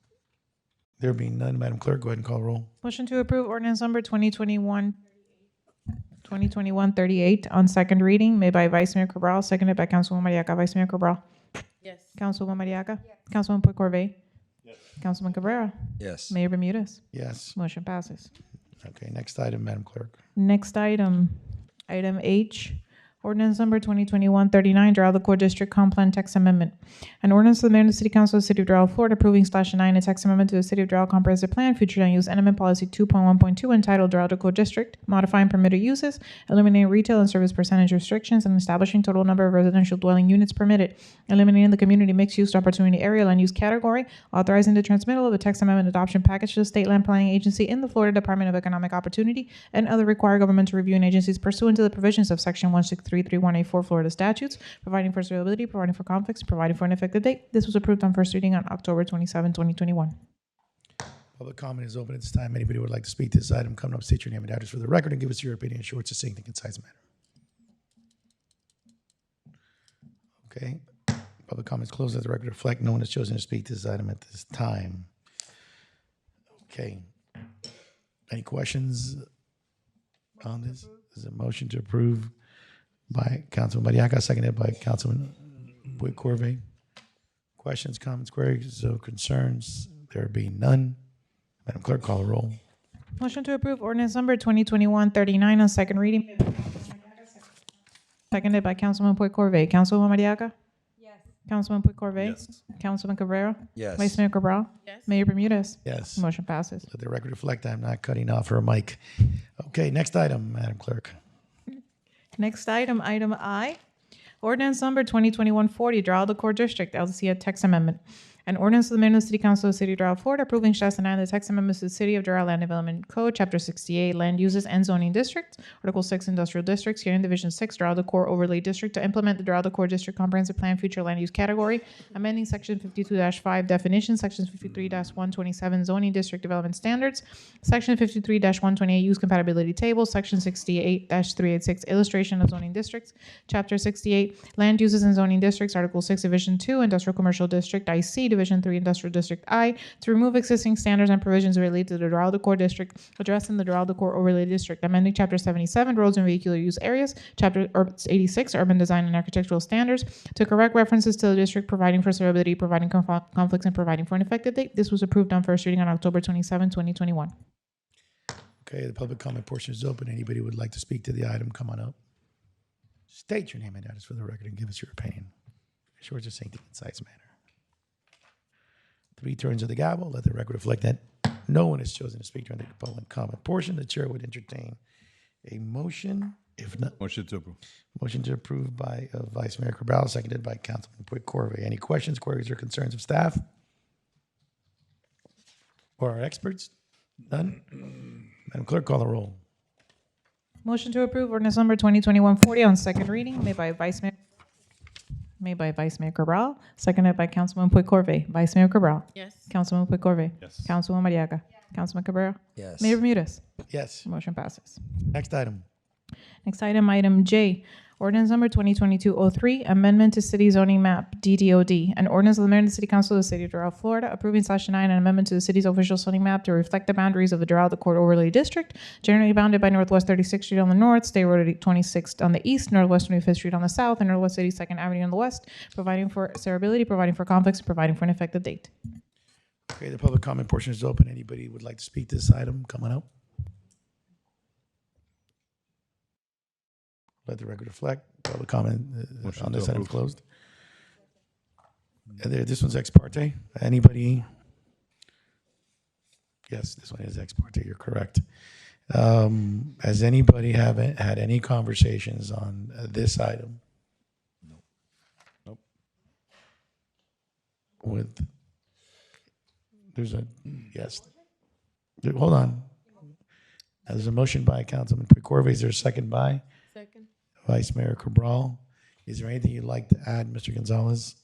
There being none, Madam Clerk, go ahead and call roll. Motion to approve ordinance number 2021-38 on second reading, made by Vice Mayor Cabral, seconded by Councilwoman Mariaca. Vice Mayor Cabral. Yes. Councilwoman Mariaca. Councilman Puigcorve. Yes. Councilman Cabrera. Yes. Mayor Bermudez. Yes. Motion passes. Okay, next item, Madam Clerk. Next item, item H. Ordinance number 2021-39, Doral the Core District Comp Plan Text Amendment. An ordinance of the mayor and the city council of the city of Doral, Florida, approving /9 a text amendment to the city of Doral Comprehensive Plan, Future Land Use Element Policy 2.1.2, entitled Doral the Core District, modifying permitted uses, eliminating retail and service percentage restrictions, and establishing total number of residential dwelling units permitted, eliminating the community mixed-use opportunity area land use category, authorizing the transmittal of the text amendment adoption package to the State Land Planning Agency in the Florida Department of Economic Opportunity and other required governmental reviewing agencies pursuant to the provisions of Section 163-3184 Florida statutes, providing for suitability, providing for conflicts, and providing for an effective date. This was approved on first reading on October 27, 2021. Public comment is open at this time. Anybody who would like to speak to this item, come up, state your name and address for the record, and give us your opinion in a short, succinct, and concise manner. Okay. Public comments closed. Let the record reflect. No one is chosen to speak to this item at this time. Okay. Any questions on this? Is a motion to approve by Councilman Mariaca, seconded by Councilman Boyd Corvey. Questions, comments, queries, or concerns? There being none. Madam Clerk, call the roll. Motion to approve ordinance number 2021-39 on second reading. Seconded by Councilman Boyd Corvey. Councilwoman Mariaca? Yes. Councilman Boyd Corvey? Yes. Councilman Cabrera? Yes. Vice Mayor Cabral? Yes. Mayor Bermudez? Yes. Motion passes. Let the record reflect I'm not cutting off her mic. Okay, next item, Madam Clerk. Next item, item I. Ordinance number 2021-40, Doral Decor District, LCA Text Amendment. An ordinance of the Mayor of the City Council of the City of Doral, Florida, approving Shasta 9, the text amendments to the City of Doral Land Development Code, Chapter 68, Land Uses and Zoning District, Article 6, Industrial Districts, here in Division 6, Doral Decor Overlay District, to implement the Doral Decor District Comprehensive Plan Future Land Use Category, amending Section 52-5 definitions, Sections 53-127 Zoning District Development Standards, Section 53-128 Use Compatibility Table, Section 68-386 Illustration of Zoning Districts, Chapter 68, Land Uses and Zoning Districts, Article 6, Division 2, Industrial Commercial District, IC, Division 3, Industrial District I, to remove existing standards and provisions related to the Doral Decor District, addressing the Doral Decor Overlay District, amending Chapter 77, Roads and Vehicular Use Areas, Chapter 86, Urban Design and Architectural Standards, to correct references to the district, providing for severability, providing conflicts, and providing for an effective date. This was approved on first reading on October 27, 2021. Okay, the public comment portion is open. Anybody who would like to speak to the item, come on up. State your name and address for the record and give us your opinion. Sure, just saying in a concise manner. 3 turns of the gavel. Let the record reflect that no one is chosen to speak during the public comment portion. The chair would entertain a motion. If not, Motion to approve. motion to approve by Vice Mayor Cabral, seconded by Councilman Boyd Corvey. Any questions, queries, or concerns of staff or our experts? None. Madam Clerk, call the roll. Motion to approve ordinance number 2021-40 on second reading, made by Vice Mayor Cabral, seconded by Councilman Boyd Corvey. Vice Mayor Cabral. Yes. Councilman Boyd Corvey. Yes. Councilwoman Mariaca. Councilman Cabrera. Yes. Mayor Bermudez. Yes. Motion passes. Next item. Next item, item J. Ordinance number 2022-03, amendment to city zoning map, DDOD. An ordinance of the Mayor and the City Council of the City of Doral, Florida, approving /9 an amendment to the city's official zoning map to reflect the boundaries of the Doral Decor Overlay District, generally bounded by Northwest 36th Street on the north, State Road 26th on the east, Northwest 25th Street on the south, and Northwest 82nd Avenue on the west, providing for severability, providing for conflicts, and providing for an effective date. Okay, the public comment portion is open. Anybody who would like to speak to this item, come on up. Let the record reflect. Public comment Motion on to this item approve. closed. This one's ex parte. Anybody? Yes, this one is ex parte. You're correct. Has anybody haven't had any conversations on this item? Nope. With there's a yes. Hold on. There's a motion by Councilman Corvey. Is there a second by Second. Vice Mayor Cabral? Is there anything you'd like to add, Mr. Gonzalez?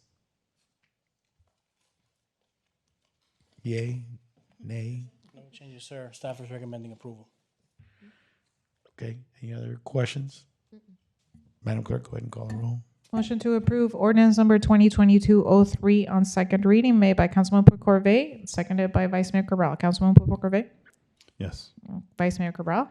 Yay? Nay? No changes, sir. Staff is recommending approval. Okay. Any other questions? Madam Clerk, go ahead and call the roll. Motion to approve ordinance number 2022-03 on second reading, made by Councilman Boyd Corvey, seconded by Vice Mayor Cabral. Councilman Boyd Corvey. Yes. Vice Mayor Cabral.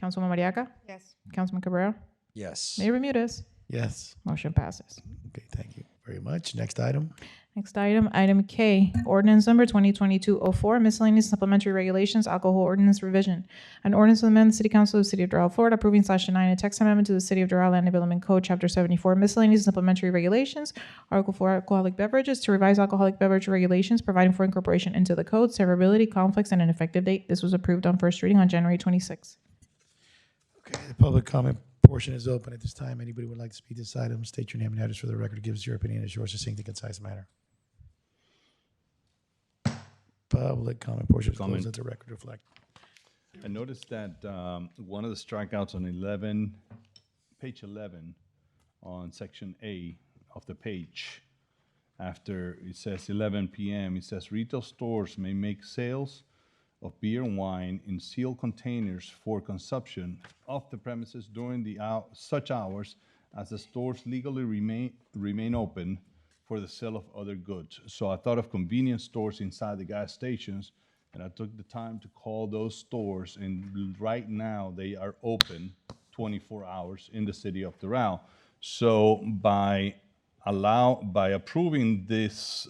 Councilwoman Mariaca. Yes. Councilman Cabrera. Yes. Mayor Bermudez. Yes. Motion passes. Okay, thank you very much. Next item. Next item, item K, ordinance number 2022-04, miscellaneous supplementary regulations, alcohol ordinance revision. An ordinance to amend the City Council of the City of Doral, Florida, approving /9 a text amendment to the City of Doral Land Development Code, Chapter 74, miscellaneous supplementary regulations, Article 4, alcoholic beverages, to revise alcoholic beverage regulations, providing for incorporation into the code, severability, conflicts, and an effective date. This was approved on first reading on January 26. Okay, the public comment portion is open at this time. Anybody would like to speak to this item, state your name and address for the record. Give us your opinion in a short, succinct, and concise manner. Public comment portion is closed. Comment. Let the record reflect. I noticed that one of the strikeouts on page 11, on section A of the page, after it says 11 p.m., it says retail stores may make sales of beer and wine in sealed containers for consumption off the premises during such hours as the stores legally remain open for the sale of other goods. So I thought of convenience stores inside the gas stations, and I took the time to call those stores, and right now they are open 24 hours in the city of Doral. So by approving this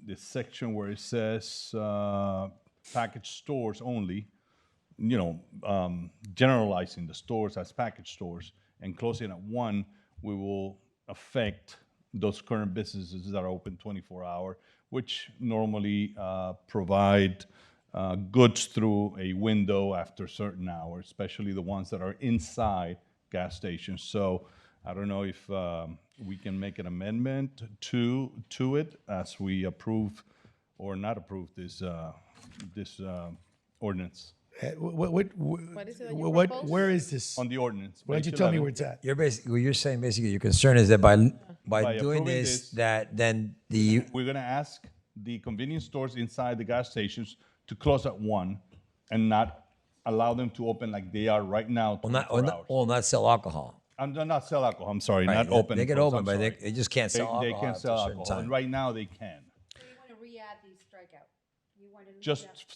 this section where it says package stores only, generalizing the stores as package stores and closing at 1, we will affect those current businesses that are open 24-hour, which normally provide goods through a window after certain hours, especially the ones that are inside gas stations. So I don't know if we can make an amendment to it as we approve or not approve this ordinance. What is it that you what propose? where is this? On the ordinance. Why don't page you tell me 11. where it's at? What you're saying basically, your concern is that by By doing approving this, this- that then the, We're gonna ask the convenience stores inside the gas stations to close at 1 and not allow them to open like they are right now, 24 hours. will not sell alcohol. Not sell alcohol, I'm sorry, Right, not open. they and can close, open, I'm but sorry. they just can't sell They alcohol can't after sell a certain alcohol, and time. right now they can. So you want to re-add the strikeout? You want to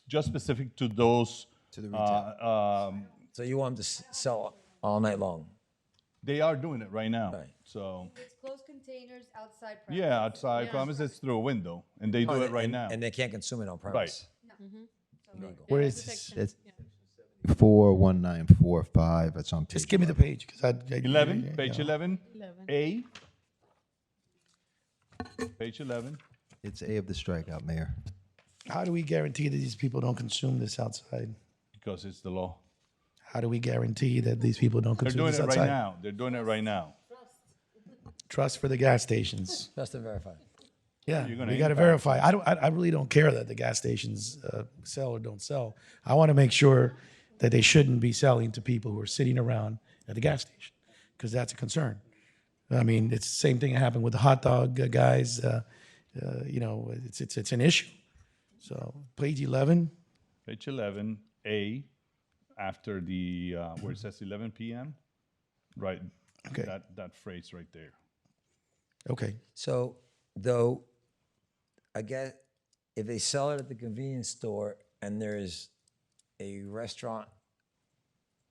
Just specific to those. To the retail. So you want them to sell all night long? They are doing it right now, Right. so, It's closed containers outside. yeah, outside premises through a window, and they do it right now. And they can't consume it on premise. Legal. Where is this? It's 41945, it's on page. Just give me the page, because I 11, page you know. 11, A. Page 11. It's A of the strikeout, Mayor. How do we guarantee that these people don't consume this outside? Because it's the law. How do we guarantee that these people don't They're consume doing this it outside? right now. They're doing it right now. Trust for the gas stations. Just to verify. Yeah, You're gonna we got to impact verify. I really don't care that the gas stations sell or don't sell. I want to make sure that they shouldn't be selling to people who are sitting around at the gas station, because that's a concern. I mean, it's the same thing that happened with the hot dog guys. It's an issue. So page 11. Page 11, A, after the, where it says 11 p.m., right? Okay. That phrase right there. Okay. So, though, I guess if they sell it at the convenience store and there's a restaurant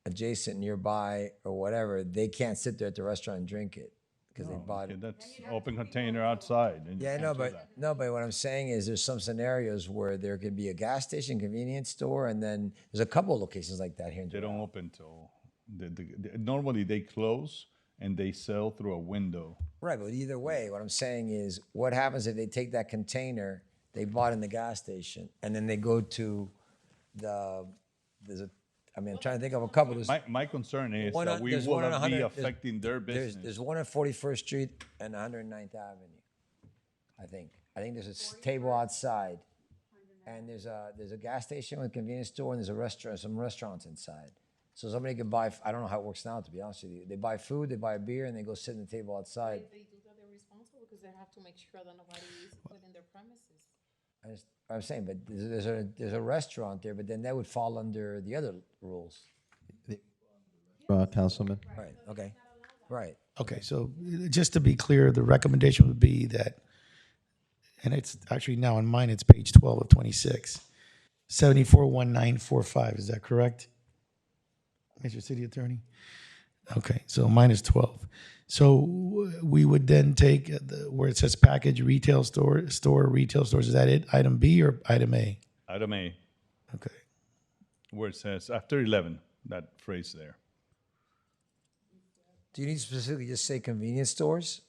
adjacent nearby or whatever, they can't sit there at the restaurant and drink it because they bought Okay, it. that's open container outside. And you Yeah, can't no, do but that. no, but what I'm saying is there's some scenarios where there could be a gas station, convenience store, and then there's a couple of locations like that here in They Doral. don't open till, normally they close and they sell through a window. Right, but either way, what I'm saying is, what happens if they take that container they bought in the gas station and then they go to I'm trying to think of a couple. My concern is One that on- we there's will one on not be 100 affecting their business. There's one on 41st Street and 109th Avenue, I think. I think there's a table outside, and there's a gas station with a convenience store, and there's a restaurant, some restaurants inside. So somebody can buy, I don't know how it works now, to be honest with you. They buy food, they buy a beer, and they go sit in the table outside. They do that, they're responsible because they have to make sure that nobody is within their premises. I'm saying, but there's a restaurant there, but then that would fall under the other rules. Councilman? Right, okay, right. Okay, so just to be clear, the recommendation would be that, and it's actually now in mine, it's page 12 of 26, 741945, is that correct? Mr. City Attorney? Okay, so mine is 12. So we would then take where it says package retail retail stores, is that it? Item B or item A? Item A, Okay. where it says after 11, that phrase there. Do you need to specifically just say convenience stores?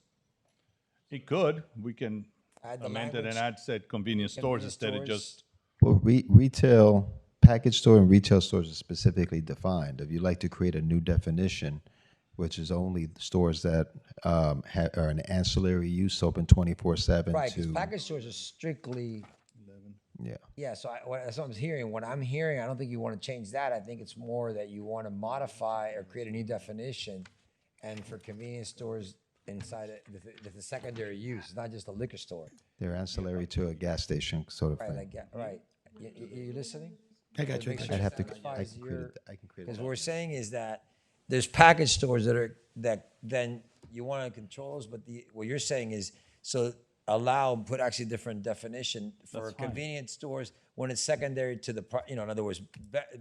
It could, we can Add the amend it and language. add said convenience stores Convenience instead of stores. just, Well, retail, package store and retail stores are specifically defined. If you'd like to create a new definition, which is only stores that are an ancillary use open 24/7 Right, because to, package stores are strictly, yeah. yeah, so that's what I'm hearing. What I'm hearing, I don't think you want to change that. I think it's more that you want to modify or create a new definition. And for convenience stores inside it, the secondary use, it's not just a liquor store. They're ancillary to a gas station sort of Right, thing. like, right. You listening? I got you. I got you. I'd have to, Satisfies I can create your- it. I can create Because it. what we're saying is that there's package stores that then you want to control those, but what you're saying is, so put actually different definition for That's fine. convenience stores when it's secondary to in other words,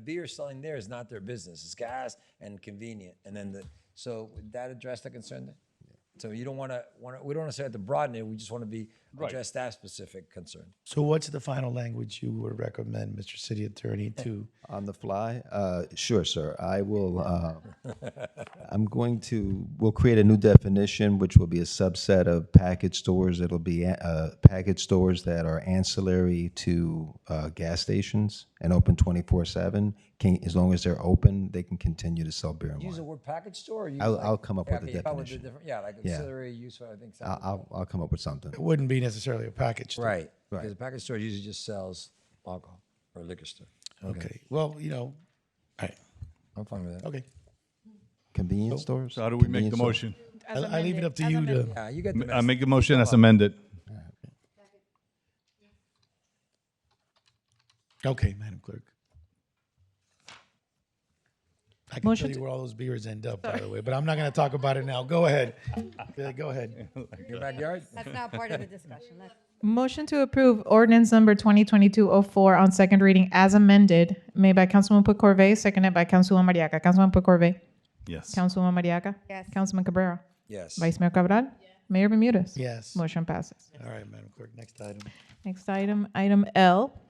beer selling there is not their business. It's gas and convenient. And then so would that address the concern then? So you don't we don't necessarily have to broaden it. We just want to address that specific concern. So what's the final language you would recommend, Mr. City Attorney, to? On the fly? Sure, sir. I will, we'll create a new definition, which will be a subset of package stores. It'll be package stores that are ancillary to gas stations and open 24/7. As long as they're open, they can continue to sell beer and Use the wine. word package store? Or use I'll come up with a okay, you come with definition. like auxiliary use, I think. I'll come up with something. It wouldn't be necessarily a package store. Right. Because a package store usually just sells alcohol or liquor store. Okay. Well, all right. I'm fine with that. Okay. Convenience stores? So how do we make Convenience the stores? motion? I leave it up to you to. Yeah, you get the I message. make the motion as amended. Okay, Madam Clerk. I can Motion tell to- you where all those beers end up, by the way, but I'm not going to talk about it now. Go ahead. Yeah, go ahead. Your backyard? That's not part of the discussion. Motion to approve ordinance number 2022-04 on second reading as amended, made by Councilman Corvée, seconded by Councilwoman Mariaca. Councilman Corvée. Yes. Councilwoman Mariaca. Yes. Councilman Cabrera. Yes. Vice Mayor Cabral. Mayor Bermudez. Yes. Motion passes. All right, Madam Clerk, next item. Next item, item L.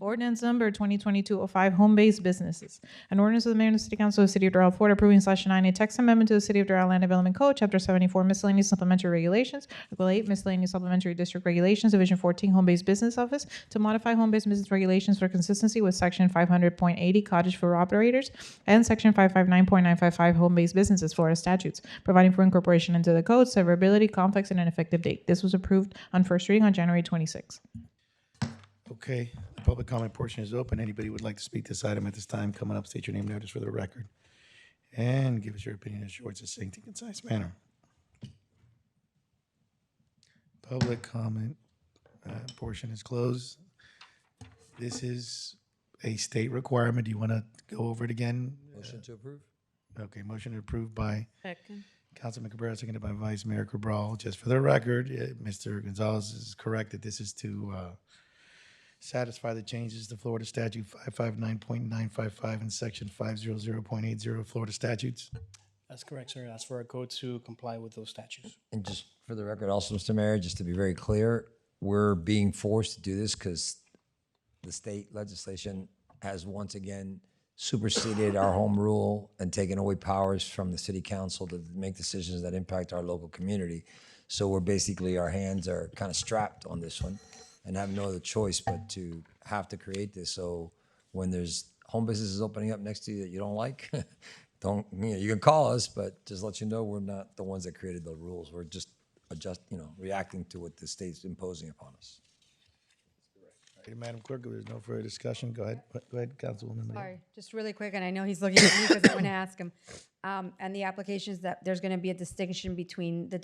Ordinance number 2022-05, home-based businesses. An ordinance of the mayor and the city council of the city of Doral, Florida, approving /9 a text amendment to the city of Doral Land Development Code, chapter 74, miscellaneous supplementary regulations, article 8, miscellaneous supplementary district regulations, division 14, home-based business office, to modify home-based business regulations for consistency with section 500.80, cottage for operators, and section 559.955, home-based businesses, Florida statutes, providing for incorporation into the code, severability, conflicts, and an effective date. This was approved on first reading on January 26. Okay, the public comment portion is open. Anybody would like to speak to this item at this time, coming up, state your name and address for the record. And give us your opinion in a short, succinct, and concise manner. Public comment portion is closed. This is a state requirement. Do you want to go over it again? Motion to approve? Okay, motion approved by Second. Councilman Cabrera, seconded by Vice Mayor Cabral. Just for the record, Mr. Gonzalez is correct that this is to satisfy the changes to Florida Statute 559.955 and Section 500.80 Florida statutes. That's correct, sir. That's for our code to comply with those statutes. And just for the record also, Mr. Mayor, just to be very clear, we're being forced to do this because the state legislation has once again superseded our home rule and taken away powers from the city council to make decisions that impact our local community. So we're basically, our hands are kind of strapped on this one and have no other choice but to have to create this. So when there's home businesses opening up next to you that you don't like, you can call us, but just let you know we're not the ones that created the rules. We're just reacting to what the state's imposing upon us. Okay, Madam Clerk, if there's no further discussion, go ahead. Go ahead, Councilwoman. Maria. Sorry, just really quick, and I know he's looking at me because I'm going to ask him. And the applications that there's going to be a distinction between the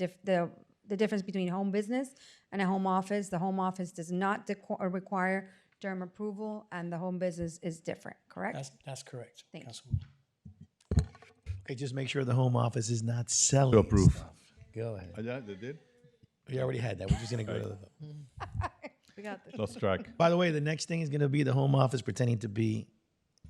difference between home business and a home office. The home office does not require term approval, and the home business is different, correct? That's correct, Thank you. Councilwoman. Okay, just make sure the home office is not selling To approve. stuff. Go ahead. Yeah, they did? We already had that. We're just gonna go to the vote. We got this. Lost track. By the way, the next thing is gonna be the home office pretending to be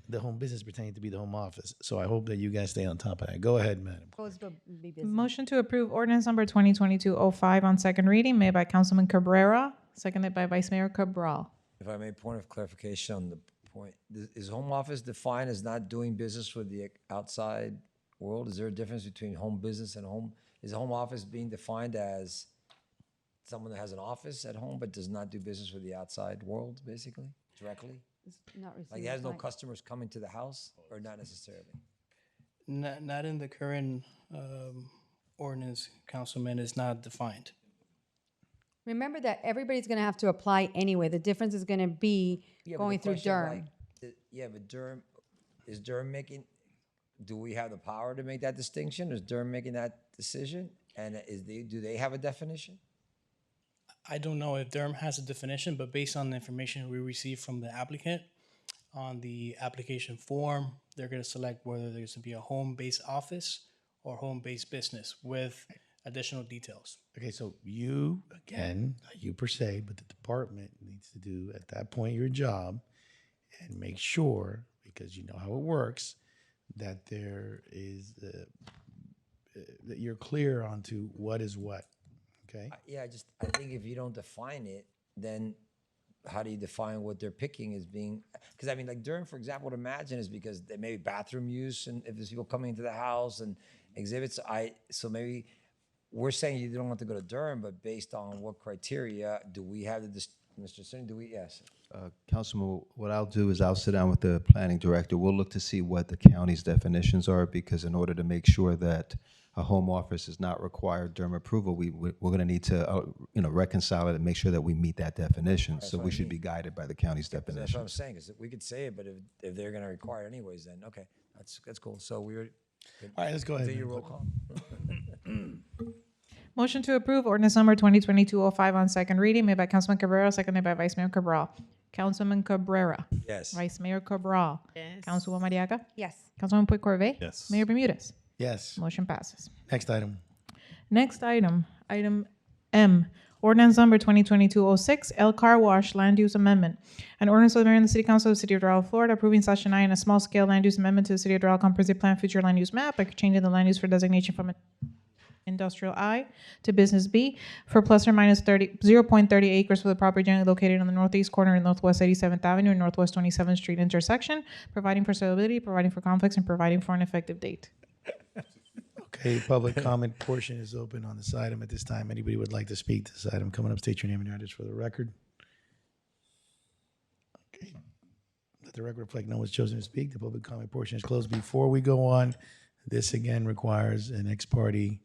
the home business pretending to be the home office. So I hope that you guys stay on top of that. Go ahead, madam. Supposed to be busy. Motion to approve ordinance number 2022-05 on second reading, made by Councilman Cabrera, seconded by Vice Mayor Cabral. If I may, point of clarification on the point, is home office defined as not doing business with the outside world? Is there a difference between home business and home? Is home office being defined as someone that has an office at home but does not do business with the outside world, basically, directly? It's not Like receiving he has no client. customers coming to the house, or not necessarily? Not in the current ordinance, Councilman, is not defined. Remember that everybody's going to have to apply anyway. The difference is going to be Yeah, but going the through question, Durham. Yeah, but is Durham making, do we have the power to make that distinction? Is Durham making that decision? And do they have a definition? I don't know if Durham has a definition, but based on the information we received from the applicant on the application form, they're going to select whether there's to be a home-based office or home-based business with additional details. Okay, so you, again, not you per se, but the department needs to do at that point your job and make sure, because you know how it works, that there is, that you're clear onto what is what, okay? Yeah, I think if you don't define it, then how do you define what they're picking as being? Because I mean, like Durham, for example, would imagine is because there may be bathroom use, and if there's people coming into the house and exhibits, so maybe we're saying you don't have to go to Durham, but based on what criteria do we have Mr. Cerny, do we? Yes. Councilman, what I'll do is I'll sit down with the planning director. We'll look to see what the county's definitions are, because in order to make sure that a home office is not required during approval, we're going to need to, reconcile it and make sure that we meet that definition. So what we I should mean. be guided by the county's That's what I'm definitions. saying. Because we could say it, but if they're going to require it anyways, then okay, that's cool. So we're. All right, let's go ahead. Continue Madam roll Clerk. call. Motion to approve ordinance number 2022-05 on second reading, made by Councilman Cabrera, seconded by Vice Mayor Cabral. Councilman Cabrera. Yes. Vice Mayor Cabral. Yes. Councilwoman Mariaga. Yes. Councilman Puig Corvée. Yes. Mayor Bermudez. Yes, Motion passes. next item. Next item, item M, ordinance number 2022-06, El Car Wash Land Use Amendment. An ordinance of the mayor and the city council of the city of Doral, Florida, approving Section 9, a small-scale land use amendment to the city of Doral comprehensive plan future land use map by changing the land use for designation from industrial I to business B for plus or minus 0.30 acres for the property generally located on the northeast corner of Northwest 87th Avenue and Northwest 27th Street intersection, providing for saleability, providing for conflicts, and providing for an effective date. Okay, public comment portion is open on this item at this time. Anybody would like to speak to this item, coming up, state your name and your address for the record. Okay, let the record reflect no one's chosen to speak. The public comment portion is closed. Before we go on, this again requires an ex parte.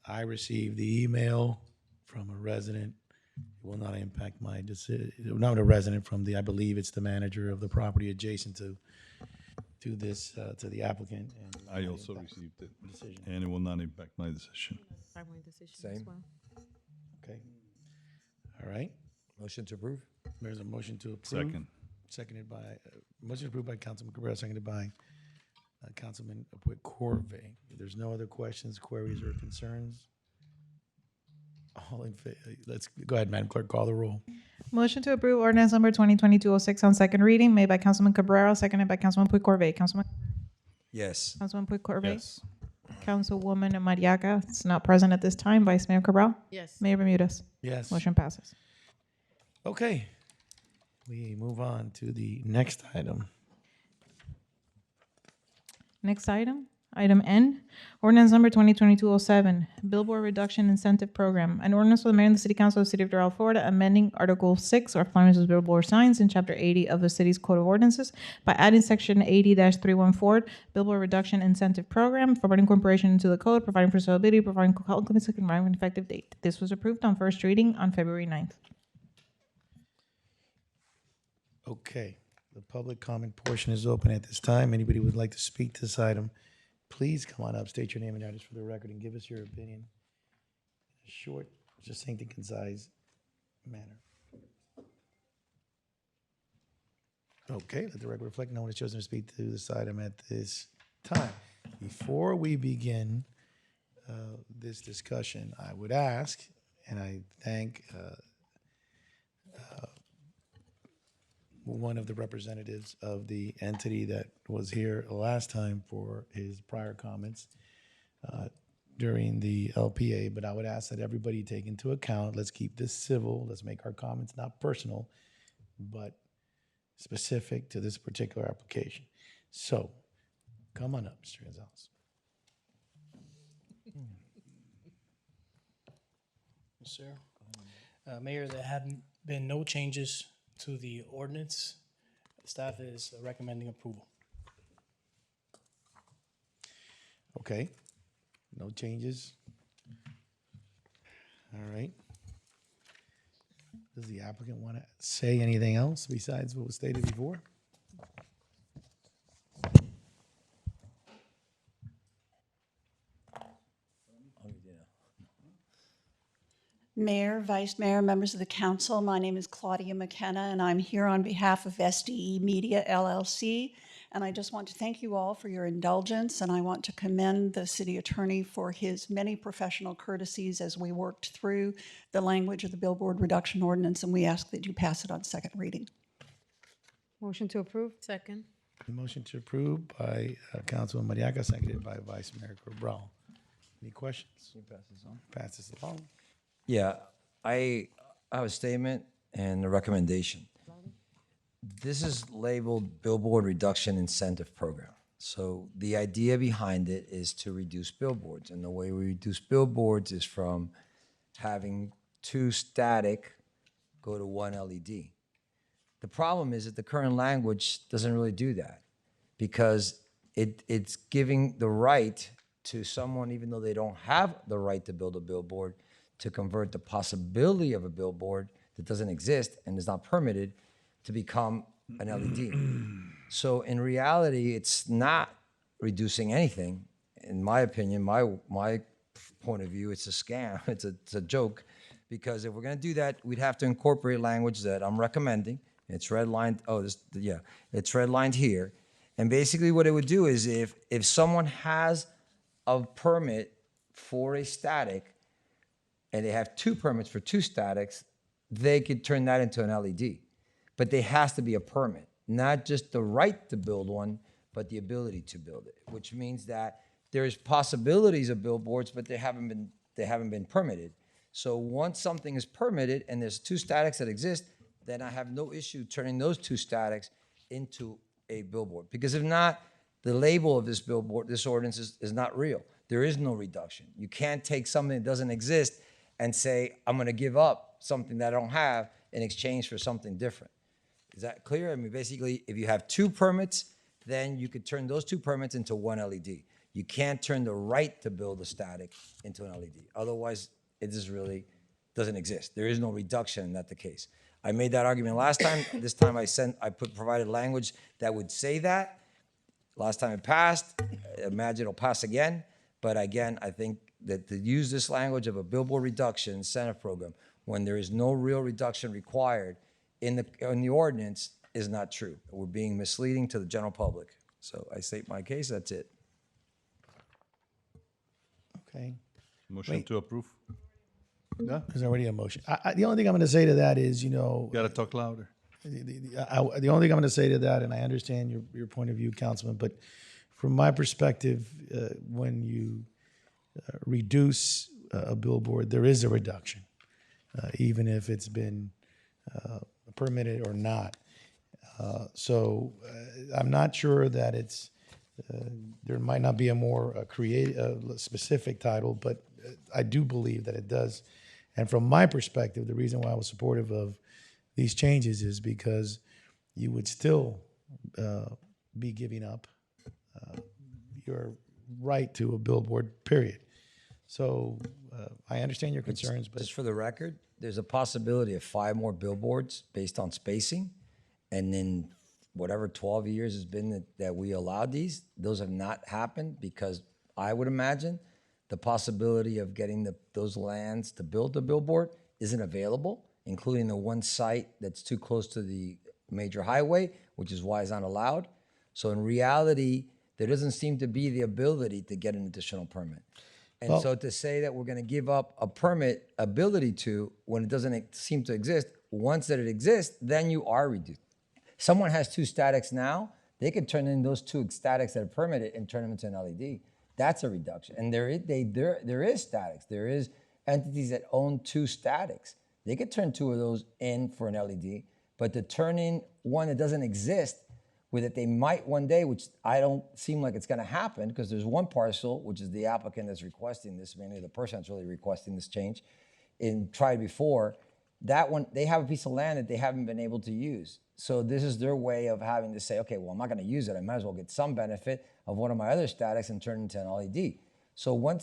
I received the email from a resident. It will not impact my decision. Not a resident, from the, I believe it's the manager of the property adjacent to this, to the applicant. And it will I not also impact received it, the decision. and it will not impact my decision. Same. Okay. All right. Motion to approve. There's a motion to approve. Second. Seconded by, motion approved by Councilman Cabrera, seconded by Councilman Puig Corvée. If there's no other questions, queries, or concerns, all in favor, let's go ahead, Madam Clerk, call the roll. Motion to approve ordinance number 2022-06 on second reading, made by Councilman Cabrera, seconded by Councilman Puig Corvée. Councilman Yes. Puig Corvée. Yes. Councilwoman Mariaga is not present at this time. Vice Mayor Cabral. Yes. Mayor Bermudez. Yes. Motion passes. Okay. We move on to the next item. Next item, item N, ordinance number 2022-07, billboard reduction incentive program. An ordinance of the mayor and the city council of the city of Doral, Florida, amending Article 6, or requirements of billboard signs in Chapter 80 of the city's Code of Ordinances by adding Section 80-314, billboard reduction incentive program, providing incorporation into the code, providing for saleability, providing compliance, and providing an effective date. This was approved on first reading on February 9th. Okay. The public comment portion is open at this time. Anybody who would like to speak to this item, please come on up, state your name and address for the record, and give us your opinion in a short, succinct, and concise manner. Okay, let the record reflect no one has chosen to speak to this item at this time. Before we begin this discussion, I would ask, and I thank one of the representatives of the entity that was here last time for his prior comments during the LPA, but I would ask that everybody take into account, let's keep this civil, let's make our comments not personal, but specific to this particular application. So, come on up, Mr. Gonzalez. Yes, sir. Mayor, there have been no changes to the ordinance. Staff is recommending approval. Okay, no changes. All right. Does the applicant want to say anything else besides what was stated before? Mayor, Vice Mayor, members of the council, my name is Claudia McKenna, and I'm here on behalf of SDE Media LLC. And I just want to thank you all for your indulgence, and I want to commend the city attorney for his many professional courtesies as we worked through the language of the billboard reduction ordinance, and we ask that you pass it on second reading. Motion to approve? Second. Motion to approve by Councilman Mariaga, seconded by Vice Mayor Cabral. Any questions? Passes along. Yeah, I have a statement and a recommendation. This is labeled Billboard Reduction Incentive Program. So the idea behind it is to reduce billboards. And the way we reduce billboards is from having 2 static go to 1 LED. The problem is that the current language doesn't really do that because it's giving the right to someone, even though they don't have the right to build a billboard, to convert the possibility of a billboard that doesn't exist and is not permitted to become an LED. So in reality, it's not reducing anything. In my opinion, my point of view, it's a scam. It's a joke, because if we're going to do that, we'd have to incorporate language that I'm recommending. It's redlined. It's redlined here. And basically, what it would do is if someone has a permit for a static, and they have 2 permits for 2 statics, they could turn that into an LED. But there has to be a permit, not just the right to build one, but the ability to build it, which means that there's possibilities of billboards, but they haven't been permitted. So once something is permitted and there's 2 statics that exist, then I have no issue turning those 2 statics into a billboard. Because if not, the label of this billboard, this ordinance is not real. There is no reduction. You can't take something that doesn't exist and say, I'm going to give up something that I don't have in exchange for something different. Is that clear? I mean, basically, if you have 2 permits, then you could turn those 2 permits into 1 LED. You can't turn the right to build a static into an LED. Otherwise, it just really doesn't exist. There is no reduction, and that's the case. I made that argument last time. This time I provided language that would say that. Last time it passed. I imagine it'll pass again. But again, I think that to use this language of a billboard reduction incentive program when there is no real reduction required in the ordinance is not true. We're being misleading to the general public. So I state my case. That's it. Okay. Motion Wait. to approve. Yeah, There's already a motion. The only thing I'm going to say to that is, gotta talk louder. the only thing I'm going to say to that, and I understand your point of view, Councilman, but from my perspective, when you reduce a billboard, there is a reduction, even if it's been permitted or not. So I'm not sure that it's there might not be a more creative, specific title, but I do believe that it does. And from my perspective, the reason why I was supportive of these changes is because you would still be giving up your right to a billboard, period. So I understand your concerns, but Just for the record, there's a possibility of 5 more billboards based on spacing. And then whatever 12 years has been that we allowed those have not happened because I would imagine the possibility of getting those lands to build the billboard isn't available, including the one site that's too close to the major highway, which is why it's not allowed. So in reality, there doesn't seem to be the ability to get an additional permit. And so to say that we're going to give up a permit ability to when it doesn't seem to exist, once that it exists, then you are reduced. Someone has 2 statics now, they could turn in those 2 statics that are permitted and turn them into an LED. That's a reduction. And there is statics. There is entities that own 2 statics. They could turn 2 of those in for an LED, but to turn in one that doesn't exist with it, they might one day, which I don't seem like it's going to happen because there's one parcel, which is the applicant that's requesting this, mainly the person that's really requesting this change, and tried before. That one, they have a piece of land that they haven't been able to use. So this is their way of having to say, okay, well, I'm not going to use it. I might as well get some benefit of one of my other statics and turn it into an LED. So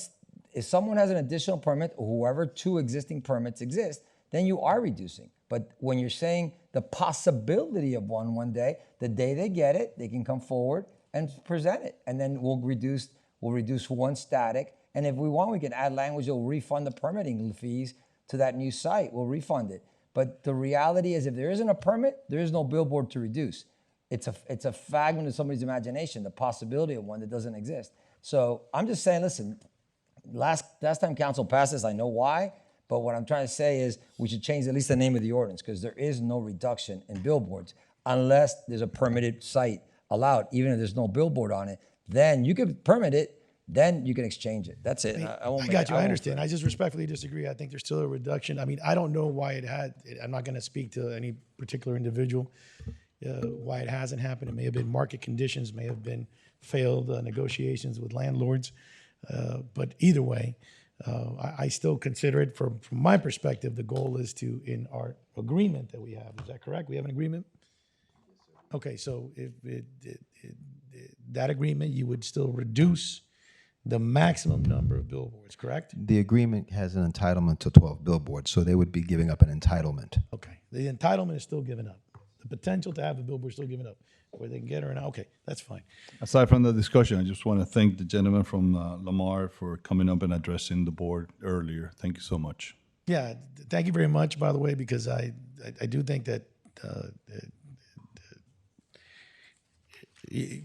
if someone has an additional permit, or whoever 2 existing permits exist, then you are reducing. But when you're saying the possibility of one day, the day they get it, they can come forward and present it. And then we'll reduce 1 static. And if we want, we can add language that will refund the permitting fees to that new site, we'll refund it. But the reality is, if there isn't a permit, there is no billboard to reduce. It's a figment of somebody's imagination, the possibility of one that doesn't exist. So I'm just saying, listen, last time council passed this, I know why, but what I'm trying to say is we should change at least the name of the ordinance, because there is no reduction in billboards unless there's a permitted site allowed. Even if there's no billboard on it, then you can permit it, then you can exchange it. That's it. I won't I make got it- you. I won't- understand. I just respectfully disagree. I think there's still a reduction. I mean, I don't know why I'm not going to speak to any particular individual, why it hasn't happened. It may have been market conditions, may have been failed negotiations with landlords. But either way, I still consider it, from my perspective, the goal is to, in our agreement that we have, is that correct? We have an agreement? Okay, so if that agreement, you would still reduce the maximum number of billboards, correct? The agreement has an entitlement to 12 billboards, so they would be giving up an entitlement. Okay, the entitlement is still given up. The potential to have a billboard is still given up. Whether they can get it or not, okay, that's fine. Aside from the discussion, I just want to thank the gentleman from Lamar for coming up and addressing the board earlier. Thank you so much. Yeah, thank you very much, by the way, because I do think that it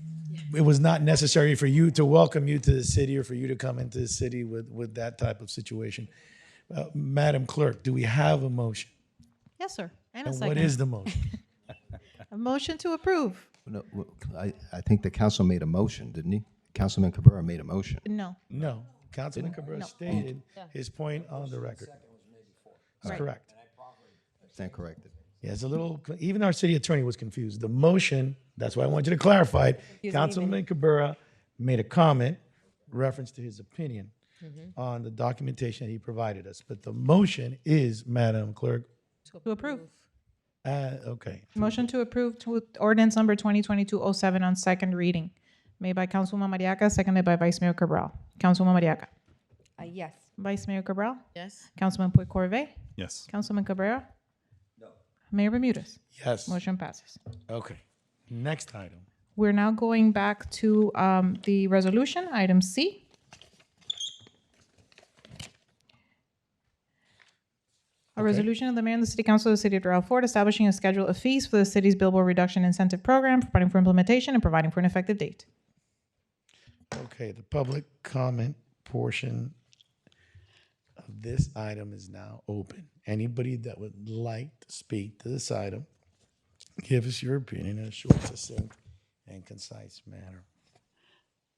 was not necessary for you to welcome you to the city or for you to come into the city with that type of situation. Madam Clerk, do we have a motion? Yes, sir. And a And second. what is the motion? A motion to approve. No, I think the council made a motion, didn't he? Councilman Cabrera made a motion. No. No, Councilman Cabrera stated his point on the record. That's correct. Stand corrected. Yeah, it's a little, even our city attorney was confused. The motion, that's why I want you to clarify it. Councilman Cabrera made a comment, reference to his opinion on the documentation that he provided us. But the motion is, Madam Clerk, To approve. okay. Motion to approve to ordinance number 2022-07 on second reading. Made by Councilwoman Mariaca, seconded by Vice Mayor Cabral. Councilwoman Mariaca. Yes. Vice Mayor Cabral. Yes. Councilman Puig Corvée. Yes. Councilman Cabrera. No. Mayor Bermudez. Yes. Motion passes. Okay. Next item. We're now going back to the resolution, item C. A resolution of the mayor and the city council of the city of Doral Ford establishing a schedule of fees for the city's billboard reduction incentive program, providing for implementation and providing for an effective date. Okay, the public comment portion of this item is now open. Anybody that would like to speak to this item, give us your opinion in a short, succinct, and concise manner.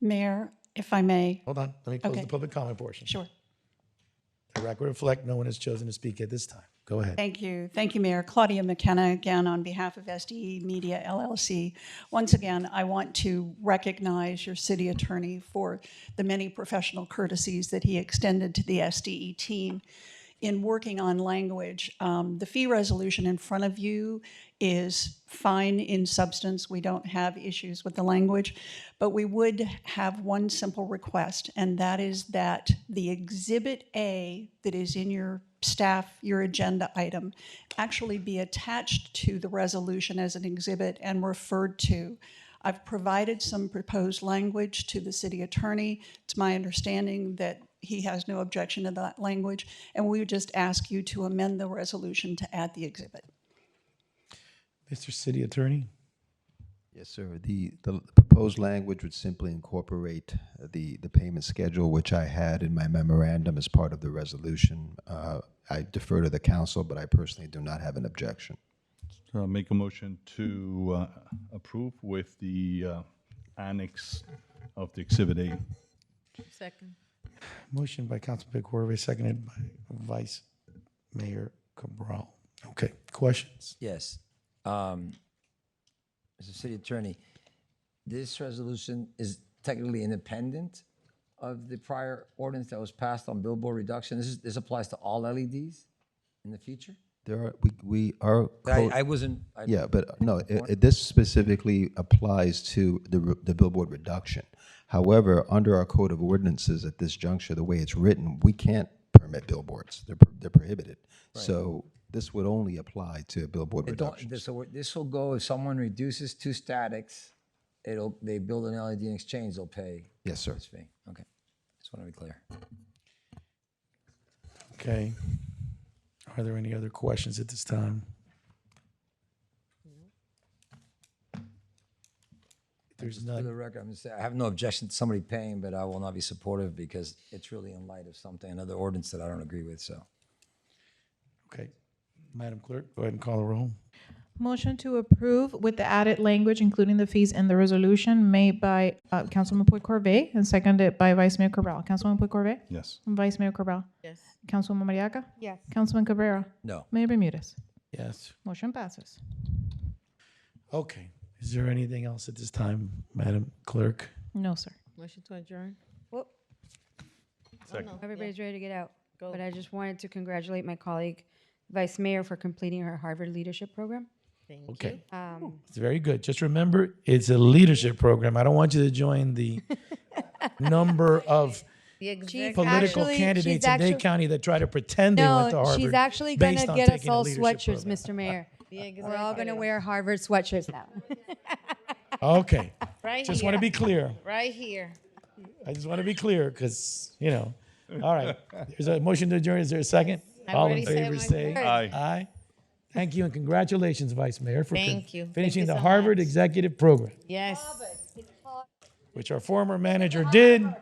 Mayor, if I may. Hold on, let me close Okay. the public comment portion. Sure. The record reflect no one has chosen to speak at this time. Go ahead. Thank you. Thank you, Mayor. Claudia McKenna, again, on behalf of SDE Media LLC. Once again, I want to recognize your city attorney for the many professional courtesies that he extended to the SDE team in working on language. The fee resolution in front of you is fine in substance. We don't have issues with the language, but we would have one simple request, and that is that the Exhibit A that is in your staff, your agenda item, actually be attached to the resolution as an exhibit and referred to. I've provided some proposed language to the city attorney. It's my understanding that he has no objection to that language, and we would just ask you to amend the resolution to add the exhibit. Mr. City Attorney? Yes, sir. The proposed language would simply incorporate the payment schedule, which I had in my memorandum as part of the resolution. I defer to the council, but I personally do not have an objection. So I'll make a motion to approve with the annex of the Exhibit A. Second. Motion by Councilman Corvée, seconded by Vice Mayor Cabral. Okay, questions? Yes. Mr. City Attorney, this resolution is technically independent of the prior ordinance that was passed on billboard reduction. This applies to all LEDs in the future? There are, we are. I wasn't. Yeah, but no, this specifically applies to the billboard reduction. However, under our code of ordinances at this juncture, the way it's written, we can't permit billboards. They're prohibited. Right. So this would only apply to billboard reductions. So this will go, if someone reduces two statics, they build an LED in exchange, they'll pay. Yes, sir. This fee. Okay. Just want to be clear. Okay. Are there any other questions at this time? There's For the none. record, I'm gonna say, I have no objection to somebody paying, but I will not be supportive because it's really in light of something, another ordinance that I don't agree with, so. Okay. Madam Clerk, go ahead and call the roll. Motion to approve with the added language, including the fees in the resolution made by Councilman Puig Corvée and seconded by Vice Mayor Cabral. Councilman Puig Corvée? Yes. Vice Mayor Cabral? Yes. Councilwoman Mariaca? Yes. Councilman Cabrera? No. Mayor Bermudez? Yes. Motion passes. Okay. Is there anything else at this time, Madam Clerk? No, sir. Motion to adjourn. Well, Second. everybody's ready to get out. Go. But I just wanted to congratulate my colleague, Vice Mayor, for completing her Harvard Leadership Program. Thank Okay. you. It's very good. Just remember, it's a leadership program. I don't want you to join the number of The She's executive. political Actually, candidates she's in Dade actually- County that try to pretend they went to No, Harvard. she's actually going based to on get us taking a all leadership sweatshirts, program. Mr. Mayor. The We're all going to executive. wear Harvard sweatshirts now. Okay. Right Just here. want to be clear. Right here. I just want to be clear because, all right. There's a motion to adjourn. Is there a second? All in already said favor my say word. Aye. aye. Thank you and congratulations, Vice Mayor, for Thank you. Thank finishing you the so Harvard much. Executive Program, Yes. which our former manager did. It's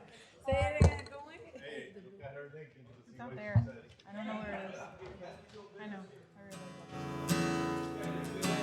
out there. I don't know where it is. I know. I realize that.